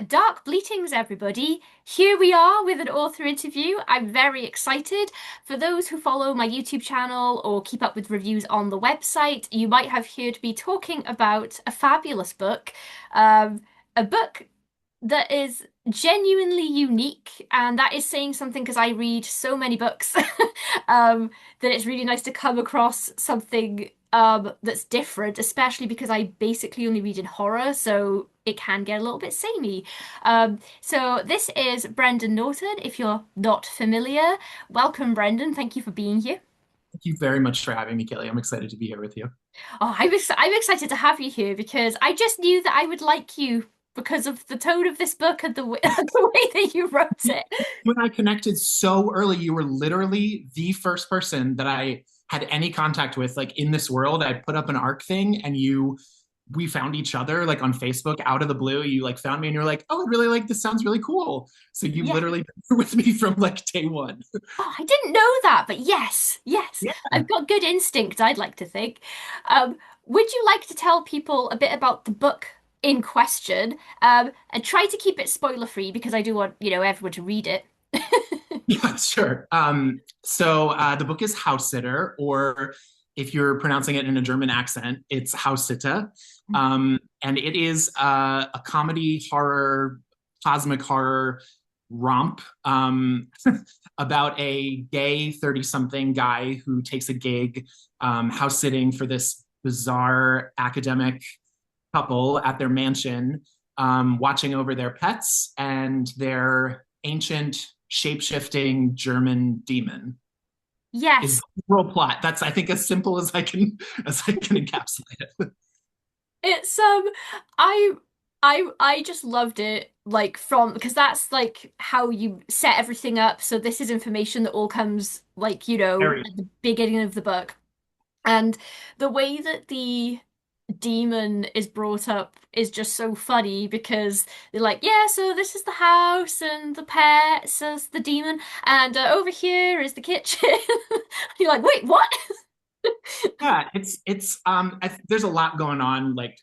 Dark Bleatings, everybody. Here we are with an author interview. I'm very excited. For those who follow my YouTube channel or keep up with reviews on the website, you might have heard me talking about a fabulous book. A book that is genuinely unique, and that is saying something because I read so many books that it's really nice to come across something that's different, especially because I basically only read in horror, so it can get a little bit samey. So this is Brendan Norton, if you're not familiar. Welcome, Brendan. Thank you for being here. Thank you very much for having me, Kelly. I'm excited to be here with you. I'm excited to have you here because I just knew that I would like you because of the tone of this book and the way that you wrote it. When I connected so early, you were literally the first person that I had any contact with, like in this world. I put up an ARC thing and we found each other like on Facebook out of the blue. You like found me and you're like, oh, I really like this. Sounds really cool. So you've Yeah. literally been with me from like day one. Oh, I didn't know that, but yes, Yeah. I've got good instinct, I'd like to think. Um, would you like to tell people a bit about the book in question? And try to keep it spoiler free because I do want, everyone to read it. Yeah, sure. The book is Haussitter, or if you're pronouncing it in a German accent, it's Haussitte. And it is a comedy horror, cosmic horror romp about a gay 30-something guy who takes a gig house sitting for this bizarre academic couple at their mansion, watching over their pets and their ancient shape-shifting German demon is Yes, the overall plot. That's I think as simple as I can encapsulate it. it's I I just loved it like from because that's like how you set everything up. So this is information that all comes like, Very. at the beginning of the book. And the way that the demon is brought up is just so funny because they're like, yeah, so this is the house and the pets is the demon, and over here is the kitchen. You're like, wait, what? Yeah, there's a lot going on like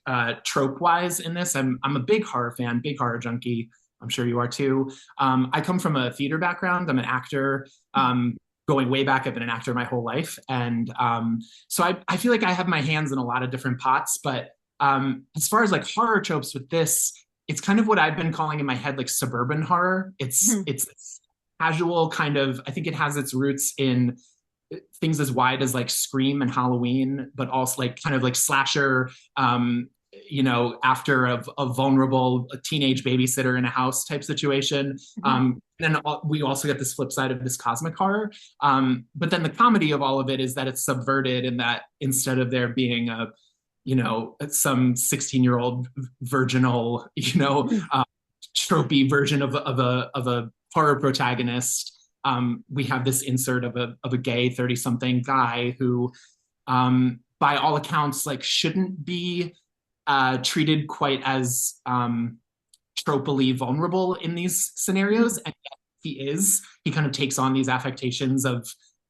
trope wise in this. I'm a big horror fan, big horror junkie. I'm sure you are too. I come from a theater background. I'm an actor. Going way back, I've been an actor my whole life, and so I feel like I have my hands in a lot of different pots. But as far as like horror tropes with this, it's kind of what I've been calling in my head like suburban horror. It's casual kind of. I think it has its roots in things as wide as like Scream and Halloween, but also like kind of like slasher, after a vulnerable teenage babysitter in a house type situation. And then we also get this flip side of this cosmic horror. But then the comedy of all of it is that it's subverted in that instead of there being some 16-year-old virginal, tropey version of a horror protagonist, we have this insert of a gay 30-something guy who, by all accounts, like shouldn't be treated quite as tropically vulnerable in these scenarios, and yet he is. He kind of takes on these affectations of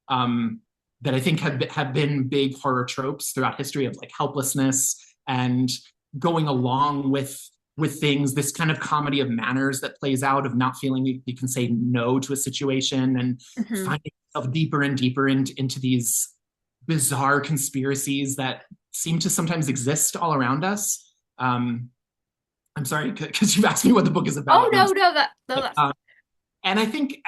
that I think have been big horror tropes throughout history of like helplessness and going along with things, this kind of comedy of manners that plays out of not feeling you can say no to a situation and Hmm. finding yourself deeper and deeper into these bizarre conspiracies that seem to sometimes exist all around us. I'm sorry, because you've asked me what the book is Oh about. And, no, no, that no, that's um, and I think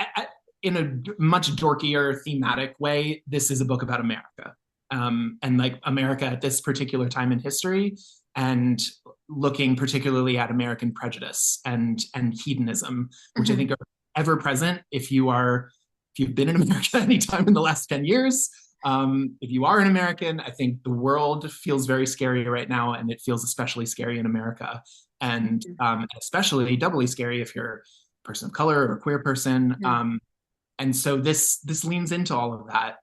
in a much dorkier thematic way, this is a book about America, and like America at this particular time in history, and looking particularly at American prejudice and hedonism, which I mhm. think are ever present if you've been in America any time in the last 10 years. If you are an American, I think the world feels very scary right now, and it feels especially scary in America, and especially doubly scary if you're a person of color or a queer person. Mhm. And so this leans into all of that,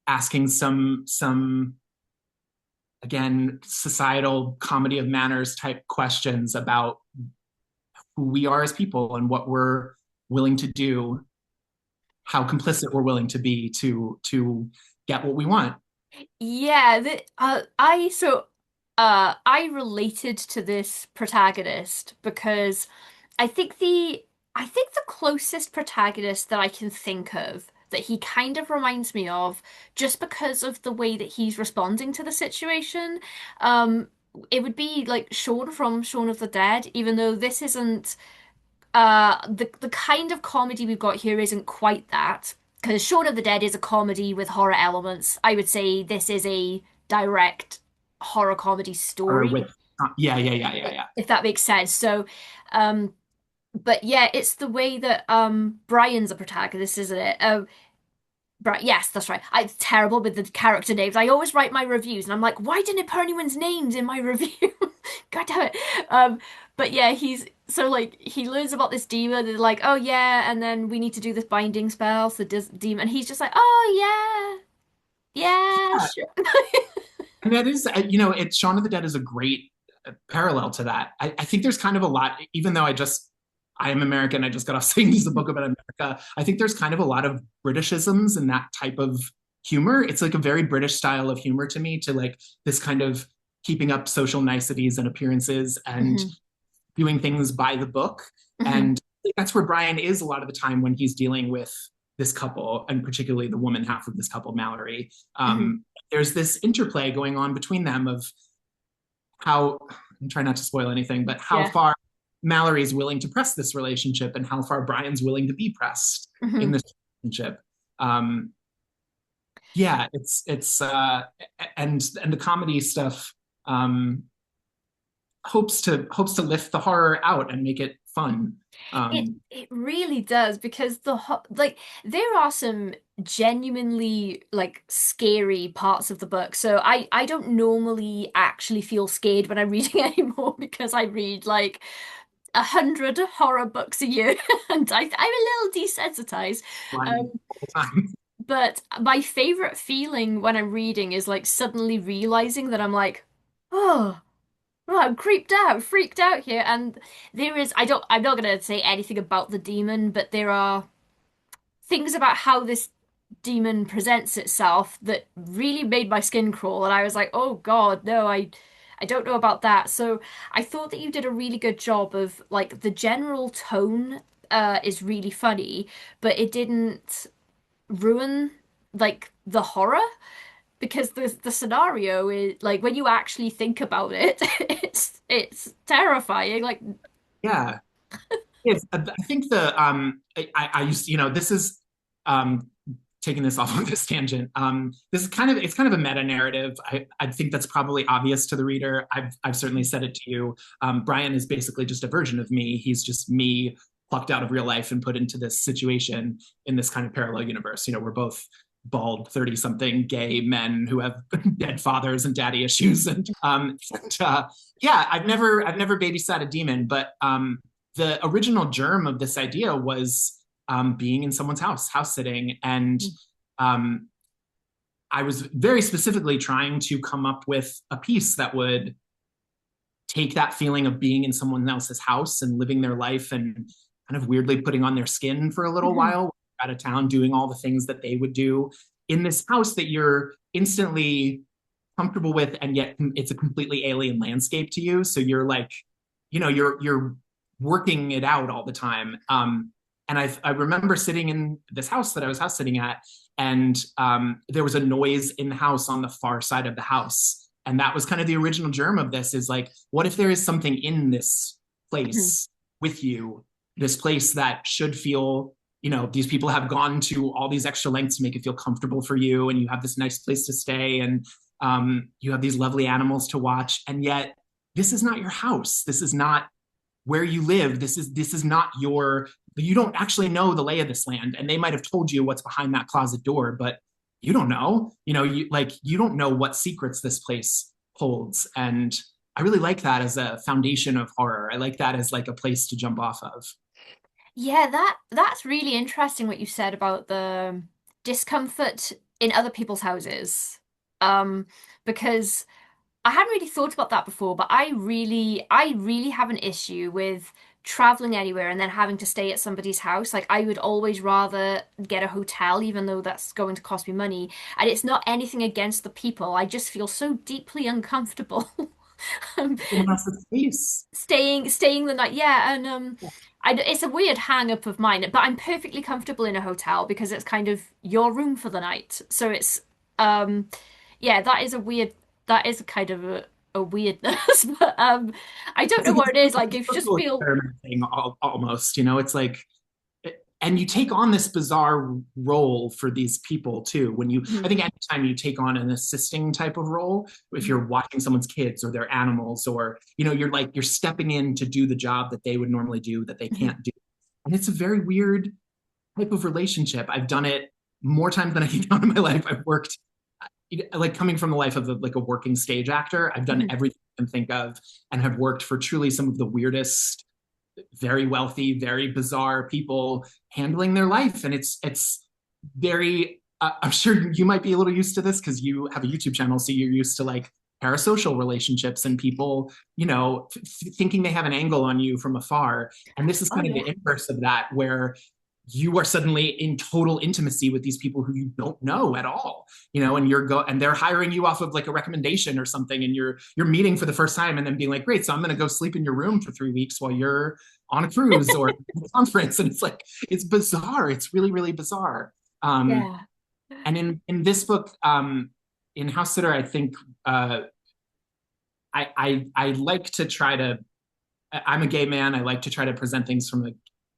asking some again societal comedy of manners type questions about who we are as people and what we're willing to do, how complicit we're willing to be to get what we want. Yeah, I so I related to this protagonist because I think the I think the closest protagonist that I can think of that he kind of reminds me of, just because of the way that he's responding to the situation, um, it would be like Shaun from Shaun of the Dead, even though this isn't the kind of comedy we've got here isn't quite that. Because Shaun of the Dead is a comedy with horror elements. I would say this is a direct horror comedy Or story, with yeah, yeah, yeah, yeah, yeah. if that makes sense. So, um, but yeah, it's the way that Brian's a protagonist, isn't it? Right, yes, that's right. I'm terrible with the character names. I always write my reviews, and I'm like, why didn't it put anyone's names in my review? God damn it. Um, but yeah, he's so like he learns about this demon, and like, oh yeah, and then we need to do this binding spell. So does demon, and he's just like, oh yeah, yeah, Yeah, sure. and that is, it's Shaun of the Dead is a great parallel to that. I think there's kind of a lot, even though I am American, I just got off saying this is a book about America. I think there's kind of a lot of Britishisms in that type of humor. It's like a very British style of humor to me, to like this kind of keeping up social niceties and appearances and Hmm. doing things by the book. Hmm. And that's where Brian is a lot of the time when he's dealing with this couple, and particularly the woman half of this couple, Mallory. Hmm. There's this interplay going on between them of how, I'm trying not to spoil anything, but how Yeah. far Mallory is willing to press this relationship and how far Brian's willing to be pressed in Hmm. this relationship. Um, yeah, and the comedy stuff um, hopes to lift the horror out and make it fun. It really does because like there are some genuinely like scary parts of the book. So I don't normally actually feel scared when I'm reading anymore because I read like 100 horror books a year and I'm a little desensitized. Fun Um, all the time. but my favorite feeling when I'm reading is like suddenly realizing that I'm like, oh. Oh, I'm creeped out, freaked out here. And I'm not gonna say anything about the demon, but there are things about how this demon presents itself that really made my skin crawl. And I was like, oh God, no, I don't know about that. So I thought that you did a really good job of like the general tone, is really funny, but it didn't ruin like the horror because the scenario is like when you actually think about it, it's terrifying. Like, Yeah. Yes, I think I used this is um taking this off on this tangent. This is kind of a meta narrative. I think that's probably obvious to the reader. I've certainly said it to you. Brian is basically just a version of me. He's just me plucked out of real life and put into this situation in this kind of parallel universe. We're both bald 30 something gay men who have dead fathers and daddy issues and yeah, I've never babysat a demon, but the original germ of this idea was being in someone's house sitting. And um, I was very specifically trying to come up with a piece that would take that feeling of being in someone else's house and living their life and kind of weirdly putting on their skin for a little mhm, while out of town, doing all the things that they would do in this house that you're instantly comfortable with, and yet it's a completely alien landscape to you. So you're like, you're working it out all the time. And I remember sitting in this house that I was house sitting at, and there was a noise in the house on the far side of the house, and that was kind of the original germ of this. Is like, what if there is something in this mhm. place with you, this place that should feel, these people have gone to all these extra lengths to make it feel comfortable for you, and you have this nice place to stay, and you have these lovely animals to watch, and yet this is not your house. This is not where you live. This is not your. You don't actually know the lay of this land, and they might have told you what's behind that closet door, but you don't know. You don't know what secrets this place holds, and I really like that as a foundation of horror. I like that as like a place to jump off of. Yeah, that's really interesting what you said about the discomfort in other people's houses. Um, because I hadn't really thought about that before, but I really have an issue with traveling anywhere and then having to stay at somebody's house. Like I would always rather get a hotel, even though that's going to cost me money. And it's not anything against the people. I just feel so deeply uncomfortable Um, Someone else's space. staying the night. Yeah, and it's a weird hang up of mine, but I'm perfectly comfortable in a hotel because it's kind of your room for the night. So it's um yeah, that is kind of a weirdness, but I don't It's know like what it is. Like it's if you just social feel experimenting almost, you know, it's like, and you take on this bizarre role for these people too. When you, I Mhm, think anytime you take on an assisting type of role, if mhm, you're watching someone's kids or their animals, or, you know, you're like, you're stepping in to do the job that they would normally do that they mhm. can't do. And it's a very weird type of relationship. I've done it more times than I can count in my life. I've worked, like coming from the life of like a working stage actor, I've done Mhm. everything I can think of and have worked for truly some of the weirdest, very wealthy, very bizarre people handling their life. And it's very, I'm sure you might be a little used to this because you have a YouTube channel. So you're used to like parasocial relationships and people, you know, thinking they have an angle on you from afar. And this is Oh kind of yeah. the inverse of that, where you are suddenly in total intimacy with these people who you don't know at all, you know, and and they're hiring you off of like a recommendation or something, and you're meeting for the first time and then being like, great, so I'm going to go sleep in your room for 3 weeks while you're on a cruise or a conference. And it's like, it's bizarre. It's really, really bizarre. um Yeah. and in this book, in House Sitter, I think, uh I like to try to, I'm a gay man. I like to try to present things from a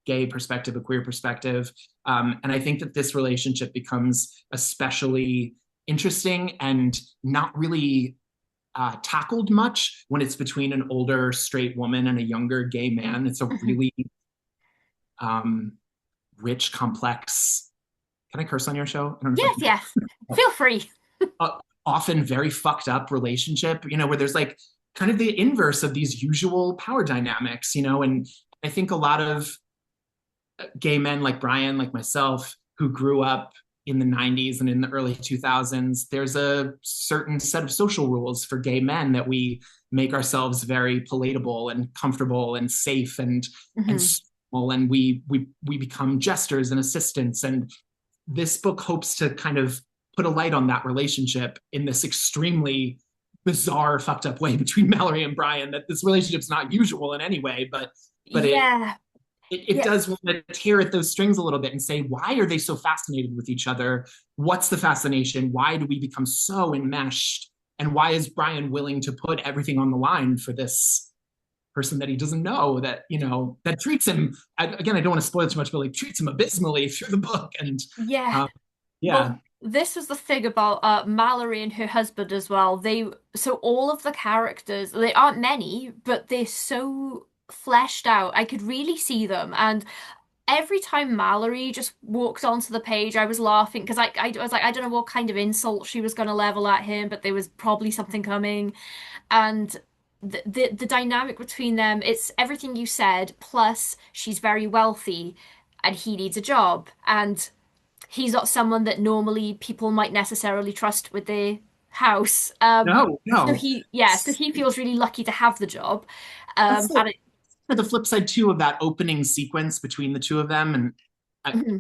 gay perspective, a queer perspective. And I think that this relationship becomes especially interesting and not really tackled much when it's between an older straight woman and a younger gay man. It's a Mhm. really um, rich, complex. Can I curse on your show? I don't know if I Yes, can. yes. Feel free. Often very fucked up relationship, you know, where there's like kind of the inverse of these usual power dynamics, you know, and I think a lot of gay men like Brian, like myself, who grew up in the 90s and in the early 2000s, there's a certain set of social rules for gay men that we make ourselves very palatable and comfortable and safe and Mhm. small, and we become jesters and assistants. And this book hopes to kind of put a light on that relationship in this extremely bizarre, fucked up way between Mallory and Brian. That this relationship's not usual in any way, but Yeah. it Yeah. does want to tear at those strings a little bit and say, why are they so fascinated with each other? What's the fascination? Why do we become so enmeshed? And why is Brian willing to put everything on the line for this person that he doesn't know, that, you know, that treats him, again, I don't want to spoil too much, but like treats him abysmally through the book. And Yeah. um, yeah. Well, this was the thing about Mallory and her husband as well. So all of the characters, they aren't many, but they're so fleshed out. I could really see them. And every time Mallory just walked onto the page, I was laughing because I was like, I don't know what kind of insult she was going to level at him, but there was probably something coming. And the dynamic between them, it's everything you said, plus she's very wealthy and he needs a job. And he's not someone that normally people might necessarily trust with their house. No, So no. he, yeah, so he feels really lucky to have the job. That's And it, the flip side too of that opening sequence between the two of them. And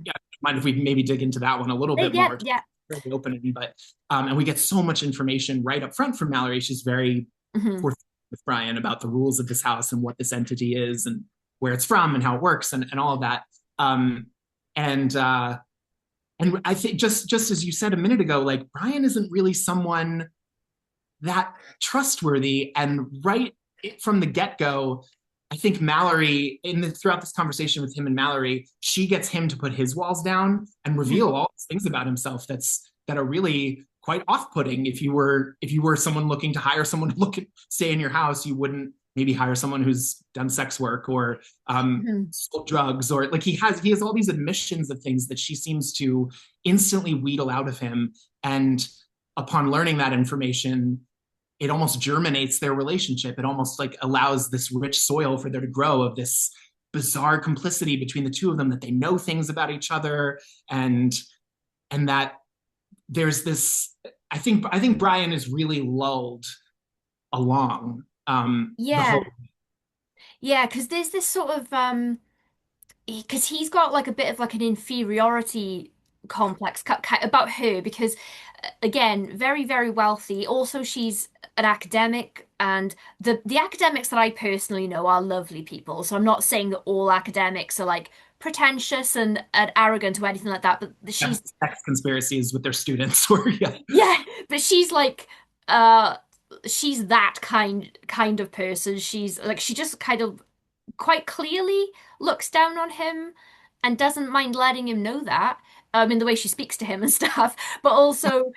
yeah, mind if we maybe dig into that one a little bit yeah, more, yeah. the opening, but and we get so much information right up front from Mallory. She's very Mhm. forthcoming with Brian about the rules of this house and what this entity is and where it's from and how it works and all of that. Um, and and I think just as you said a minute ago, like Brian isn't really someone that trustworthy. And right from the get go, I think Mallory, throughout this conversation with him and Mallory, she gets him to put his walls down and Mhm. reveal all these things about himself that are really quite off-putting. If you were someone looking to hire someone to stay in your house, you wouldn't maybe hire someone who's done sex work or Mhm. sold drugs, or like he has all these admissions of things that she seems to instantly wheedle out of him. And upon learning that information, it almost germinates their relationship. It almost like allows this rich soil for there to grow of this bizarre complicity between the two of them, that they know things about each other, and that there's this. I think Brian is really lulled along the whole. Yeah. Yeah, because there's this sort of because he's got like a bit of like an inferiority complex about her because again, very, very wealthy. Also, she's an academic, and the academics that I personally know are lovely people. So I'm not saying that all academics are like pretentious and arrogant or anything like that, but Yeah, she's sex conspiracies with their students were, yeah. yeah, but she's like uh she's that kind of person. She's like she just kind of quite clearly looks down on him and doesn't mind letting him know that in the way she speaks to him and stuff, but also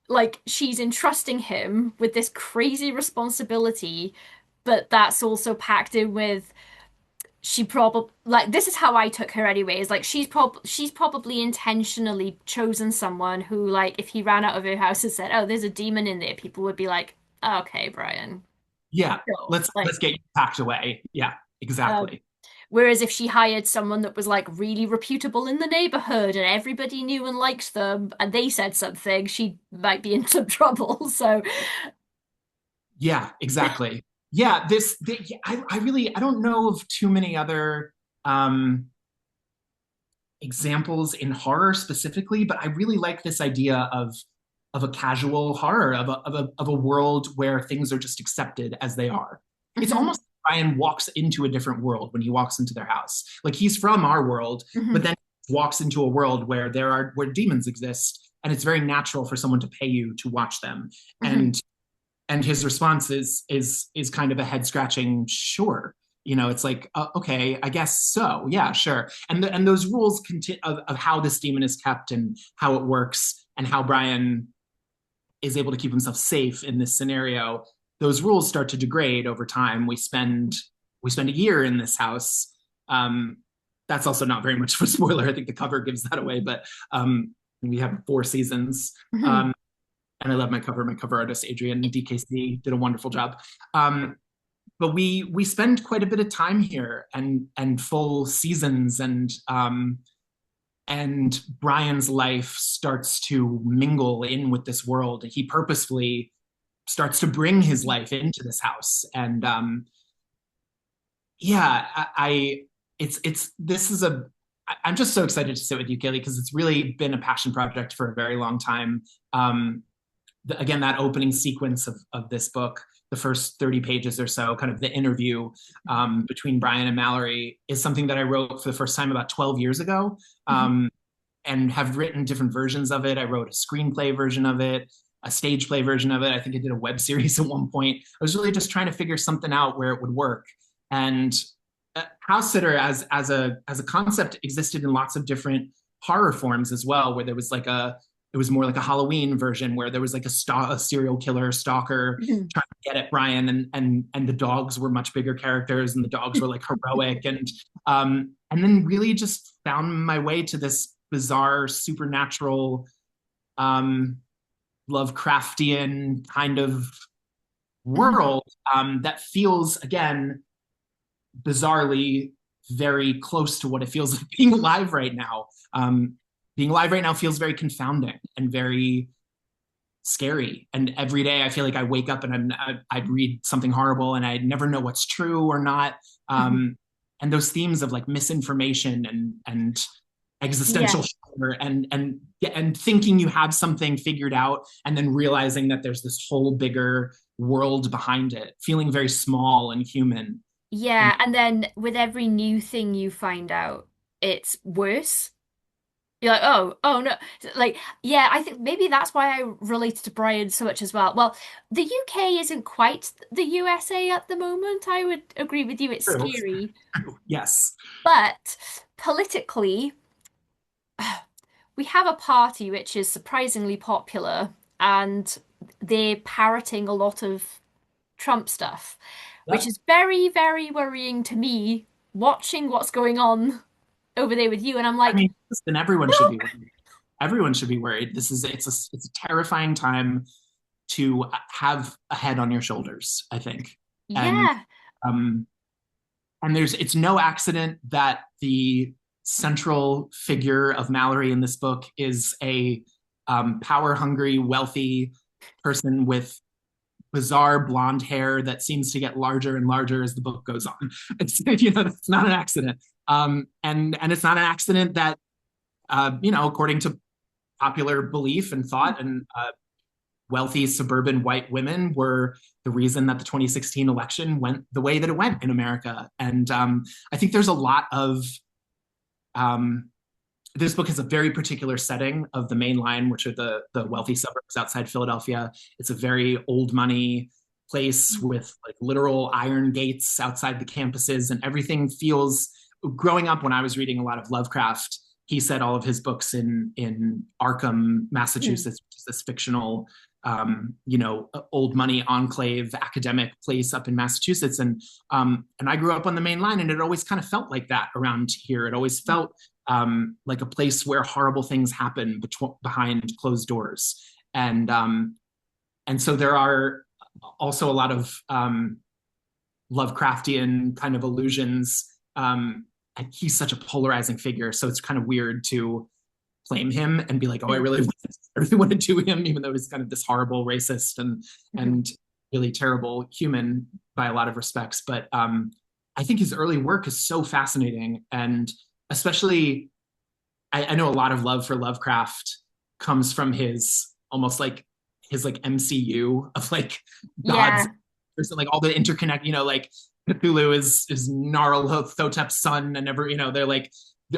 like she's entrusting him with this crazy responsibility, but that's also packed in with she probably like this is how I took her anyway, is like she's probably intentionally chosen someone who like if he ran out of her house and said, "Oh, there's a demon in there," people would be like, "Okay, Brian, Yeah, sure." let's Like get you packed away. Yeah, um exactly. whereas if she hired someone that was like really reputable in the neighborhood and everybody knew and liked them and they said something, she might be in some trouble. So Yeah, exactly. Yeah, I really I don't know of too many other um examples in horror specifically, but I really like this idea of a casual horror, of a world where things are just accepted as they are. It's mhm, almost like Ryan walks into a different world when he walks into their house. Like he's from our world, but mhm, then walks into a world where demons exist, and it's very natural for someone to pay you to watch them. mhm. And his response is kind of a head scratching sure. It's like okay, I guess so, yeah, sure. And those rules of how this demon is kept and how it works and how Brian is able to keep himself safe in this scenario, those rules start to degrade over time. We spend a year in this house. um that's also not very much of a spoiler. I think the cover gives that away, but we have 4 seasons. Mhm. um and I love my cover. My cover artist Adrian DKC did a wonderful job. But we spend quite a bit of time here, and full seasons, and Brian's life starts to mingle in with this world. He purposefully starts to bring his life into this house, and yeah, it's this is a I'm just so excited to sit with you, Kaylee, because it's really been a passion project for a very long time. Um, Again, that opening sequence of this book, the first 30 pages or so, kind of the interview between Brian and Mallory, is something that I wrote for the first time about 12 years ago, Mhm. and have written different versions of it. I wrote a screenplay version of it, a stage play version of it. I think I did a web series at one point. I was really just trying to figure something out where it would work. And House Sitter as a concept existed in lots of different horror forms as well, where there was like it was more like a Halloween version where there was like a serial killer stalker Mhm. trying to get at Brian, and the dogs were much bigger characters, and the dogs were like heroic, and then really just found my way to this bizarre supernatural um Lovecraftian kind of Mhm. world that feels, again, bizarrely very close to what it feels like being alive right now. Being alive right now feels very confounding and very scary. And every day I feel like I wake up and I read something horrible and I never know what's true or not. Mhm. And those themes of like misinformation and Yeah. existential horror and thinking you have something figured out and then realizing that there's this whole bigger world behind it, feeling very small and human. And Yeah, and then with every new thing you find out, it's worse. You're like, oh, oh no. Like, yeah, I think maybe that's why I related to Brian so much as well. Well, the UK isn't quite the USA at the moment. I would agree with you, it's true. scary. Yes. But politically, we have a party which is surprisingly popular and they're parroting a lot of Trump stuff, which Yep. is very, very worrying to me, watching what's going on over there with you. And I'm I like, mean, listen, everyone should no, be worried. Everyone should be worried. It's a terrifying time to have a head on your shoulders, I think. And yeah, um and it's no accident that the central figure of Mallory in this book is a power hungry, wealthy person with bizarre blonde hair that seems to get larger and larger as the book goes on. It's not an accident. And it's not an accident that according to popular belief and thought and wealthy suburban white women were the reason that the 2016 election went the way that it went in America. And I think there's a lot of um, this book has a very particular setting of the main line, which are the wealthy suburbs outside Philadelphia. It's a very old money place with like literal iron gates outside the campuses, and everything feels. Growing up, when I was reading a lot of Lovecraft, he said all of his books in Arkham, Mm. Massachusetts, which is this fictional, old money enclave academic place up in Massachusetts, and I grew up on the main line, and it always kind of felt like that around here. It always felt like a place where horrible things happen behind closed doors, and so there are also a lot of Lovecraftian kind of allusions. And he's such a polarizing figure, so it's kind of weird to claim him and be like, oh, Mm. I really want to do him, even though he's kind of this horrible racist Mhm. and really terrible human by a lot of respects. But I think his early work is so fascinating, and especially I know a lot of love for Lovecraft comes from his almost like his like MCU of like gods, Yeah. like all the interconnect, like Cthulhu is Nyarlathotep's son, and they're like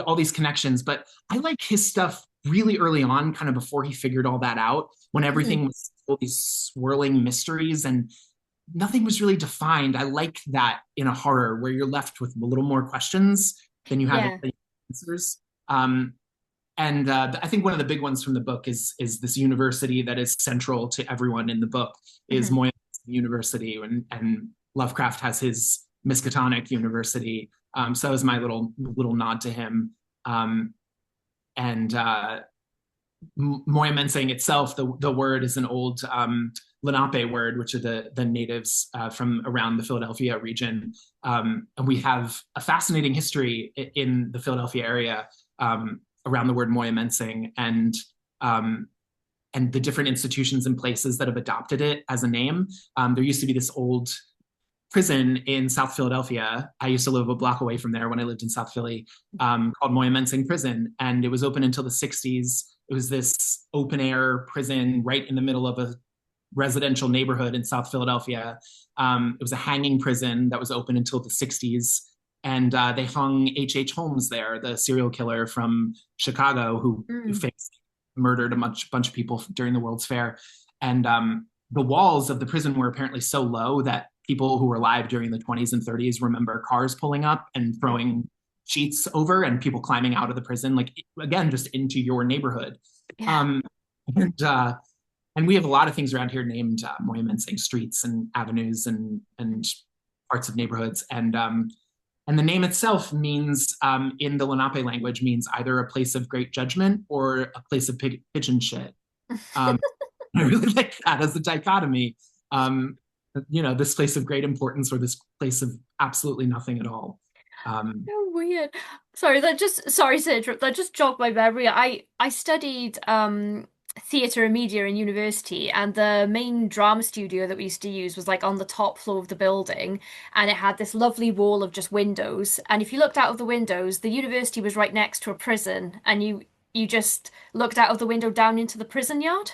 all these connections. But I like his stuff really early on, kind of before he figured all that out, when Mm. everything was all these swirling mysteries and nothing was really defined. I like that in a horror where you're left with a little more questions than you have Yeah. answers. Um, and I think one of the big ones from the book is this university that is central to everyone in the book is Mhm. Moy University, and Lovecraft has his Miskatonic University. So that was my little nod to him. And Moyamensing itself, the word is an old Lenape word, which are the natives from around the Philadelphia region. And we have a fascinating history in the Philadelphia area around the word Moyamensing, um, and the different institutions and places that have adopted it as a name. There used to be this old prison in South Philadelphia. I used to live a block away from there when I lived in South Philly, called Moyamensing Prison, and it was open until the '60s. It was this open air prison right in the middle of a residential neighborhood in South Philadelphia. It was a hanging prison that was open until the '60s, and they hung H. Holmes there, the serial killer from Chicago who Mm. famously murdered a bunch of people during the World's Fair. And the walls of the prison were apparently so low that people who were alive during the 20s and 30s remember cars pulling up and Mm. throwing sheets over and people climbing out of the prison, like again, just into your neighborhood. Yeah. Um, and and we have a lot of things around here named Moyamensing streets and avenues and parts of neighborhoods. And the name itself means, in the Lenape language, means either a place of great judgment or a place of pigeon shit. Um, I really like that as a dichotomy. Um, this place of great importance or this place of absolutely nothing at all. Um, So weird. Sorry to interrupt. That just jogged my memory. I studied theatre and media in university, and the main drama studio that we used to use was like on the top floor of the building, and it had this lovely wall of just windows. And if you looked out of the windows, the university was right next to a prison, and you just looked out of the window down into the prison yard.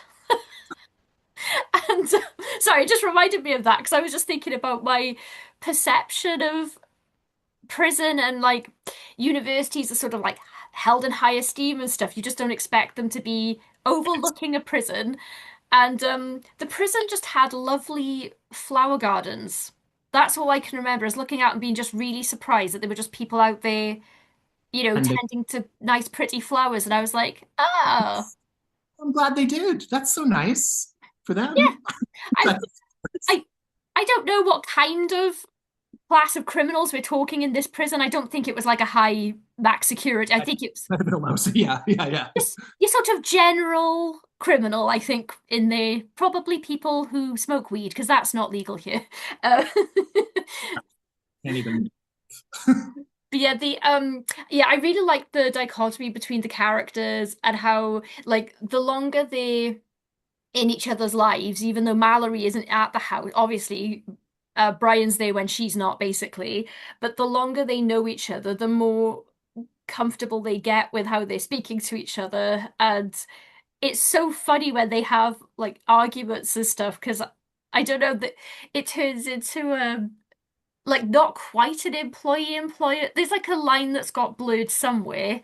And sorry, it just reminded me of that because I was just thinking about my perception of prison and like universities are sort of like held in high esteem and stuff. You just don't expect them to be overlooking a prison. And the prison just had lovely flower gardens. That's all I can remember is looking out and being just really surprised that there were just people out there, and tending to nice, pretty flowers. And I was like, oh, I'm glad they did. That's so nice for yeah. them. I, That's I, I don't know what kind of class of criminals we're talking in this prison. I don't think it was like a high max security. I think it's a bit low. So yeah, yeah, yeah. just your sort of general criminal, I think, in there. Probably people who smoke weed, because that's not legal here. Can't even. But yeah, I really like the dichotomy between the characters and how like the longer they in each other's lives, even though Mallory isn't at the house, obviously Brian's there when she's not, basically. But the longer they know each other, the more comfortable they get with how they're speaking to each other. And it's so funny when they have like arguments and stuff because I don't know that it turns into like not quite an employee employer. There's like a line that's got blurred somewhere,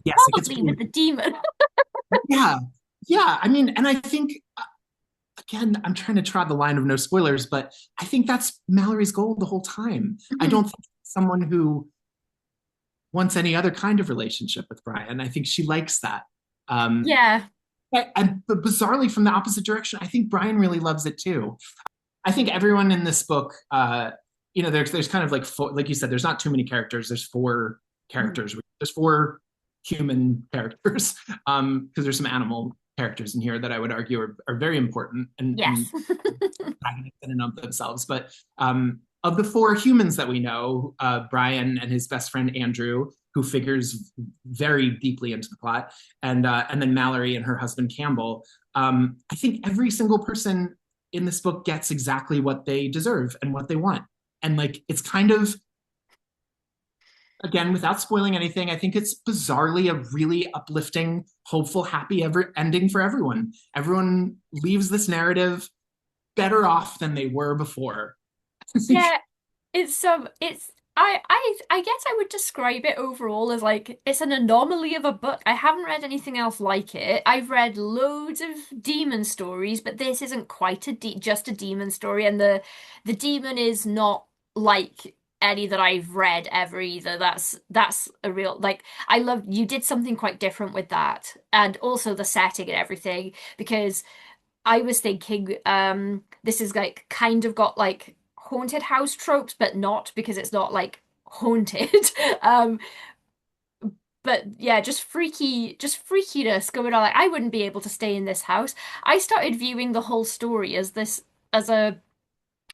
Yes, it gets probably with blue. the demon. Yeah. Yeah. I mean, and I think, again, I'm trying to trot the line of no spoilers, but I think that's Mallory's goal the whole time. I don't think someone who wants any other kind of relationship with Brian. I think she likes that. Um, Yeah. but bizarrely, from the opposite direction, I think Brian really loves it too. I think everyone in this book, there's kind of like like you said, there's not too many characters. There's four Mhm. characters. There's four human characters, because there's some animal characters in here that I would argue are very important and Yes. protagonists in and of themselves. But of the four humans that we know, Brian and his best friend Andrew, who figures very deeply into the plot, and then Mallory and her husband Campbell. I think every single person in this book gets exactly what they deserve and what they want. And like it's kind of, again, without spoiling anything, I think it's bizarrely a really uplifting, hopeful, happy ever ending for everyone. Everyone leaves this narrative better off than they were before. Yeah, it's I guess I would describe it overall as like it's an anomaly of a book. I haven't read anything else like it. I've read loads of demon stories, but this isn't quite just a demon story, and the demon is not like any that I've read ever either. That's a real like I love you did something quite different with that, and also the setting and everything because I was thinking, this is like kind of got like haunted house tropes, but not because it's not like haunted. Um, but yeah, just freakiness going on. Like I wouldn't be able to stay in this house. I started viewing the whole story as this as a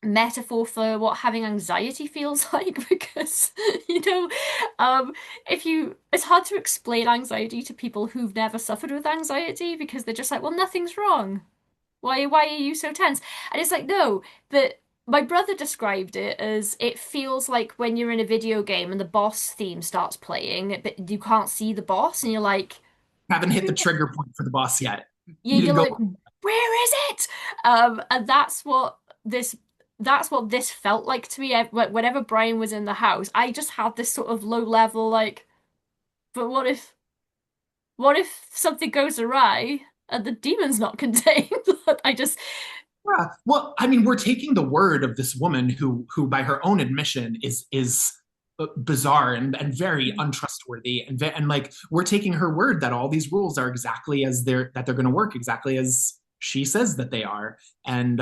metaphor for what having anxiety feels like because you know if you it's hard to explain anxiety to people who've never suffered with anxiety because they're just like well nothing's wrong. Why are you so tense? And it's like, no, but my brother described it as it feels like when you're in a video game and the boss theme starts playing, but you can't see the boss, and you're like, Haven't hit the where- trigger point for the boss yet. yeah, You you're didn't go. like, where is it? And this that's what this felt like to me. Whenever Brian was in the house, I just had this sort of low level like, but what if something goes awry and the demon's not contained? I just Yeah. Well, I mean, we're taking the word of this woman who by her own admission is bizarre and very untrustworthy and like we're taking her word that all these rules are exactly as they're going to work exactly as she says that they are. And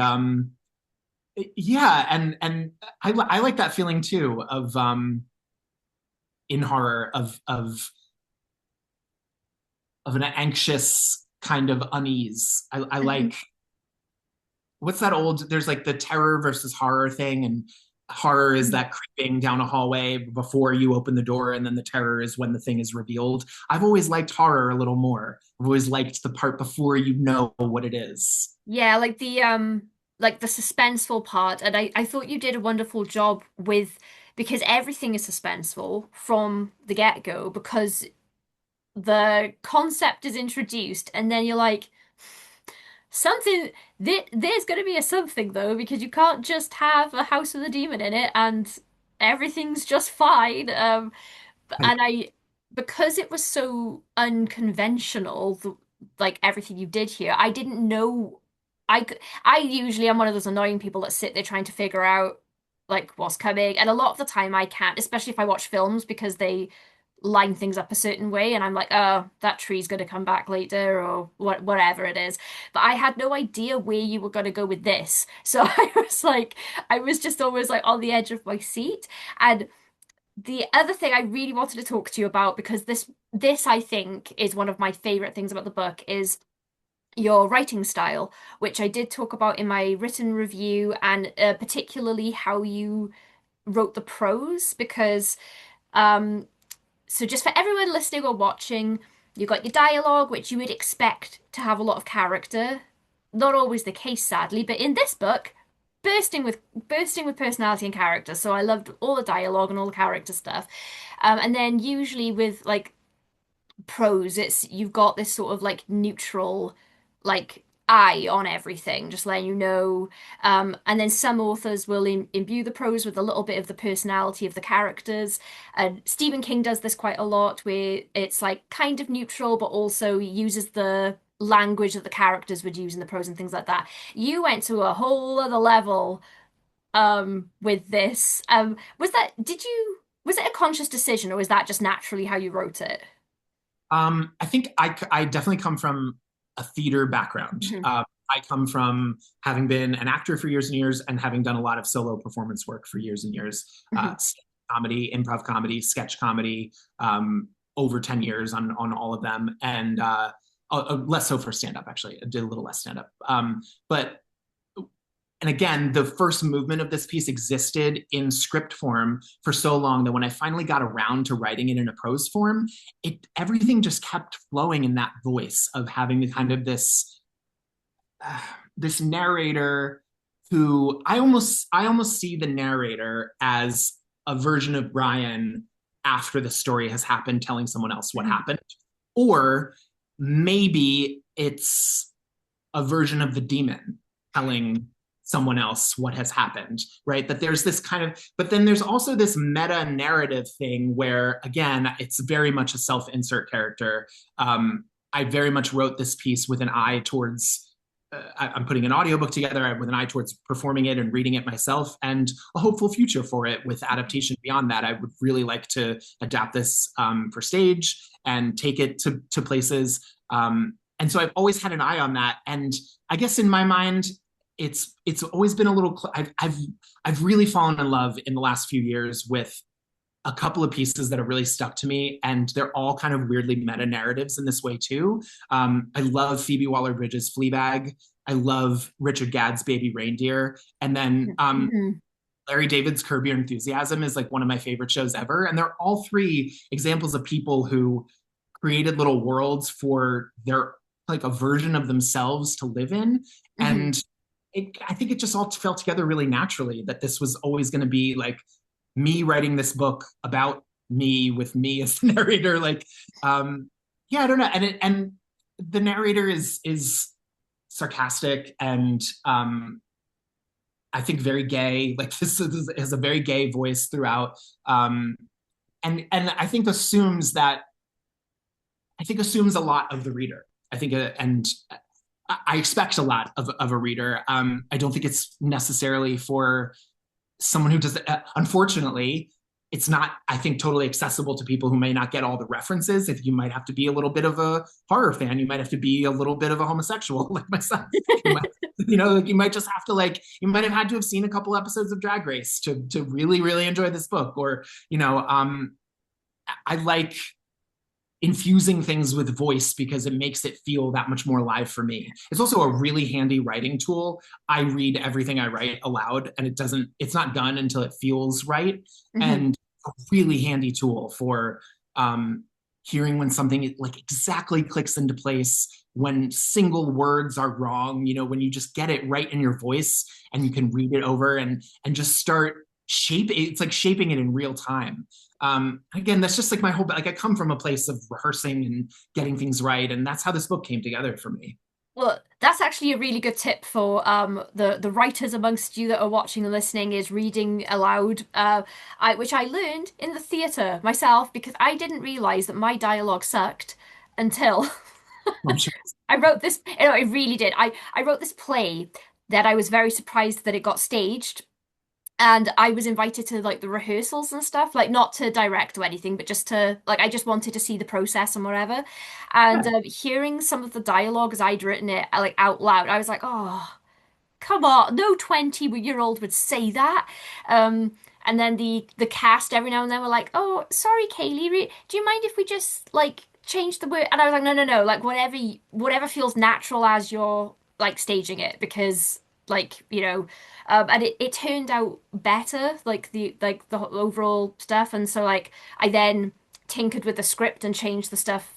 yeah, and I like that feeling too of in horror of an anxious kind of unease. I like what's that old, there's like the terror versus horror thing, and horror is that creeping down a hallway before you open the door, and then the terror is when the thing is revealed. I've always liked horror a little more. I've always liked the part before you know what it is. Yeah, like the suspenseful part and I thought you did a wonderful job with because everything is suspenseful from the get-go because the concept is introduced and then you're like something there's going to be a something though because you can't just have a house with a demon in it and everything's just fine. Right. And I because it was so unconventional like everything you did here I didn't know I usually am one of those annoying people that sit there trying to figure out like what's coming and a lot of the time I can't especially if I watch films because they line things up a certain way and I'm like oh that tree's going to come back later or whatever it is but I had no idea where you were going to go with this so I was just always like on the edge of my seat and the other thing I really wanted to talk to you about, because this I think is one of my favorite things about the book, is your writing style, which I did talk about in my written review, and particularly how you wrote the prose, because um, so just for everyone listening or watching, you got your dialogue, which you would expect to have a lot of character. Not always the case, sadly, but in this book, bursting with personality and character. So I loved all the dialogue and all the character stuff. And then usually with like prose. It's you've got this sort of like neutral, like eye on everything, just letting you know. And then some authors will imbue the prose with a little bit of the personality of the characters. And Stephen King does this quite a lot, where it's like kind of neutral, but also uses the language that the characters would use in the prose and things like that. You went to a whole other level with this. Was it a conscious decision, or was that just naturally how you wrote it? I think I definitely come from a theater background. Hmm. I come from having been an actor for years and years and having done a lot of solo performance work for years and years. Hmm. Comedy, improv comedy, sketch comedy, over 10 years on all of them. And less so for stand up, actually. I did a little less stand up. But and again, the first movement of this piece existed in script form for so long that when I finally got around to writing it in a prose form, it everything just kept flowing in that voice of having the kind of uh, this narrator who I almost see the narrator as a version of Brian after the story has happened, telling someone else what Hmm. happened, or maybe it's a version of the demon telling someone else what has happened, right? That there's this kind of, but then there's also this meta narrative thing where, again, it's very much a self insert character. I very much wrote this piece with an eye towards. I'm putting an audiobook together with an eye towards performing it and reading it myself, and a hopeful future for it with adaptation beyond that. I would really like to adapt this for stage and take it to places. And so I've always had an eye on that. And I guess in my mind, it's always been a little. I've really fallen in love in the last few years with a couple of pieces that have really stuck to me, and they're all kind of weirdly meta narratives in this way too. I love Phoebe Waller-Bridge's Fleabag. I love Richard Gadd's Baby Reindeer, and then Hmm. Larry David's Curb Your Enthusiasm is like one of my favorite shows ever. And they're all three examples of people who created little worlds for their like a version of themselves to live in. Hmm. And I think it just all fell together really naturally that this was always going to be like me writing this book about me with me as the narrator. Like, yeah, I don't know. And the narrator is sarcastic and I think very gay. Like this is a very gay voice throughout. Um, and I think assumes a lot of the reader. I think and I expect a lot of a reader. I don't think it's necessarily for someone who does. Unfortunately, it's not. I think totally accessible to people who may not get all the references. If you might have to be a little bit of a horror fan, you might have to be a little bit of a homosexual like myself. You might, like you might just have to like you might have had to have seen a couple episodes of Drag Race to really enjoy this book, or I like infusing things with voice because it makes it feel that much more alive for me. It's also a really handy writing tool. I read everything I write aloud and it's not done until it feels right. Hmm. And a really handy tool for hearing when something like exactly clicks into place, when single words are wrong, when you just get it right in your voice and you can read it over and just start it's like shaping it in real time. Again, that's just like my whole, like I come from a place of rehearsing and getting things right. And that's how this book came together for me. Well, that's actually a really good tip for the writers amongst you that are watching and listening is reading aloud, which I learned in the theatre myself because I didn't realize that my dialogue sucked until I'm sure. I wrote this. No, I really did. I wrote this play that I was very surprised that it got staged. And I was invited to like the rehearsals and stuff, like not to direct or anything, but just to like I just wanted to see the process and whatever. And Yeah. hearing some of the dialogue as I'd written it like out loud, I was like, oh, come on, no 20-year-old would say that. Um, and then the cast every now and then were like, oh, sorry, Kaylee, do you mind if we just like change the word? And I was like, no, no, no, like whatever feels natural as you're like staging it, because and it turned out better, like the overall stuff. And so like I then tinkered with the script and changed the stuff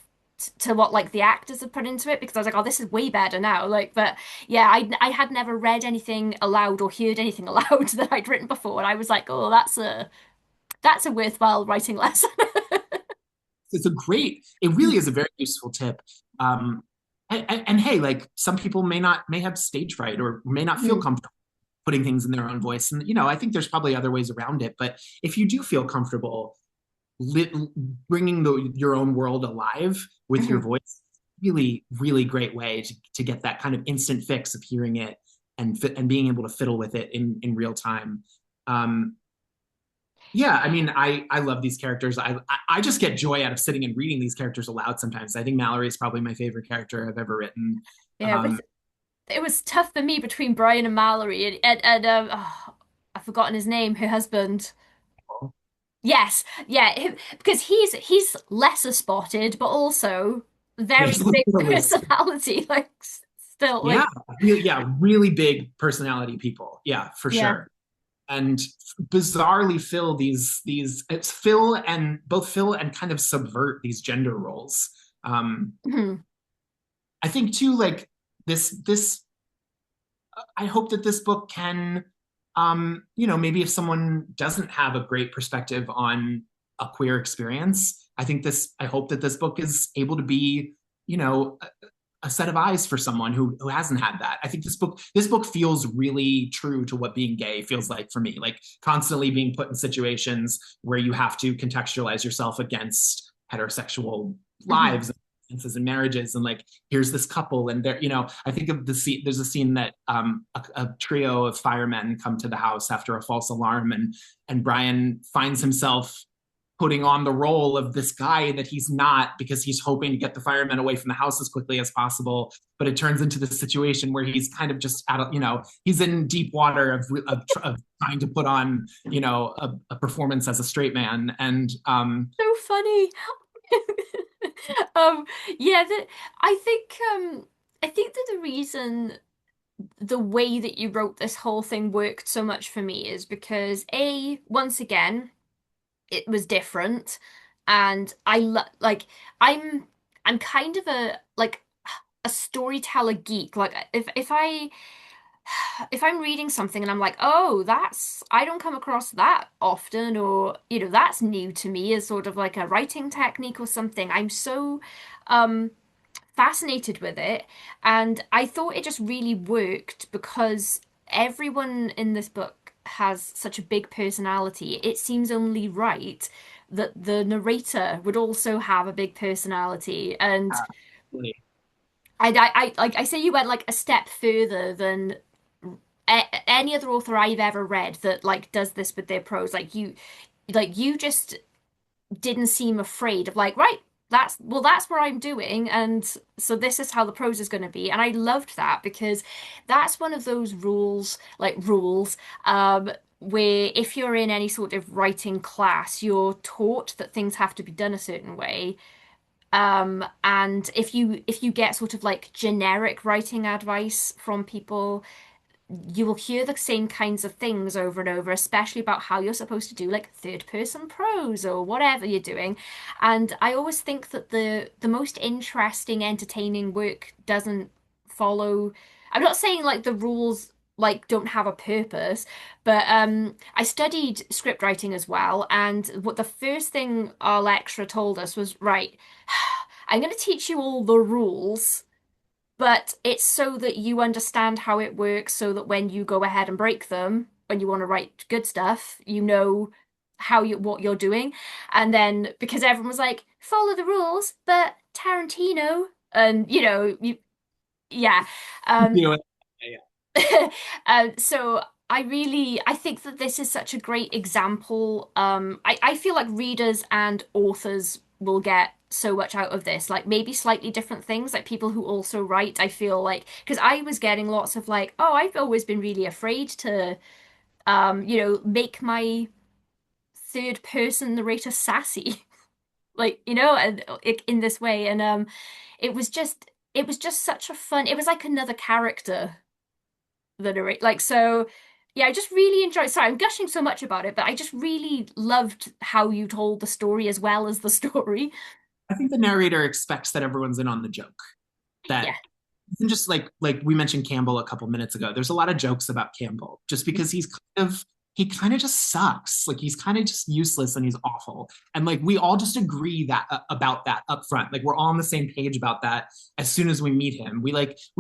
to what like the actors had put into it because I was like, oh, this is way better now. Like, but yeah, I had never read anything aloud or heard anything aloud that I'd written before, and I was like, oh, that's a worthwhile writing lesson. it's a great, it really is a very useful tip. And hey, like some people may have stage fright or may not feel Mhm. comfortable putting things in their own voice. And, I think there's probably other ways around it. But if you do feel comfortable lit, bringing your own world alive with your Mhm. voice, really, really great way to get that kind of instant fix of hearing it and being able to fiddle with it in real time. Um, yeah, I mean, I love these characters. I just get joy out of sitting and reading these characters aloud sometimes. I think Mallory is probably my favorite character I've ever written. Yeah, Um, it was tough for me between Brian and Mallory, and oh, I've forgotten his name, her husband. Yes, yeah, because he's lesser spotted, but also very Yes, let's big do the list. personality. Like still, Yeah, like really, yeah, really big personality people. Yeah, for yeah. sure. And bizarrely fill these it's fill and kind of subvert these gender roles. Mhm. I think too, like this I hope that this book can, maybe if someone doesn't have a great perspective on a queer experience, I hope that this book is able to be, you know, a set of eyes for someone who hasn't had that. I think this book feels really true to what being gay feels like for me, like constantly being put in situations where you have to contextualize yourself against heterosexual Mhm. lives and marriages, and like here's this couple and they're, I think of the scene, there's a scene that a trio of firemen come to the house after a false alarm, and Brian finds himself putting on the role of this guy that he's not because he's hoping to get the firemen away from the house as quickly as possible. But it turns into this situation where he's kind of just out of, he's in deep water of trying to put on, a performance as a straight man. And So funny. Um, yeah, I think that the reason the way that you wrote this whole thing worked so much for me is because A, once again, it was different, and I lo like I'm I'm kind of a storyteller geek. Like if I'm reading something and I'm like, oh, that's I don't come across that often, or that's new to me as sort of like a writing technique or something. I'm so um fascinated with it, and I thought it just really worked because everyone in this book has such a big personality. It seems only right that the narrator would also have a big personality, and really, like I say, you went like a step further than any other author I've ever read that like does this with their prose. Like you just didn't seem afraid of like, right, that's what I'm doing, and so this is how the prose is going to be. And I loved that because that's one of those rules, where if you're in any sort of writing class, you're taught that things have to be done a certain way. And if you get sort of like generic writing advice from people, you will hear the same kinds of things over and over, especially about how you're supposed to do like third person prose or whatever you're doing. And I always think that the most interesting, entertaining work doesn't follow. I'm not saying like the rules like don't have a purpose, but I studied script writing as well, and what the first thing our lecturer told us was, right, I'm going to teach you all the rules, but it's so that you understand how it works so that when you go ahead and break them, when you want to write good stuff, you know what you're doing. And then because everyone was like, follow the rules, but Tarantino, and yeah. Um you know, yeah. so I think that this is such a great example. I feel like readers and authors will get so much out of this, like maybe slightly different things, like people who also write. I feel like because I was getting lots of like, oh, I've always been really afraid to, make my third person narrator sassy, like, and in this way. And it was just such a fun, it was like another character the narrate like so yeah, I just really enjoyed, sorry I'm gushing so much about it, but I just really loved how you told the story as well as the story. I think the narrator expects that everyone's in on the joke. Yeah. That even just like we mentioned Campbell a couple minutes ago, there's a lot of jokes about Campbell just because he kind of just sucks. Like he's kind of just useless and he's awful. And like we all just agree that about that up front. Like we're all on the same page about that as soon as we meet him. We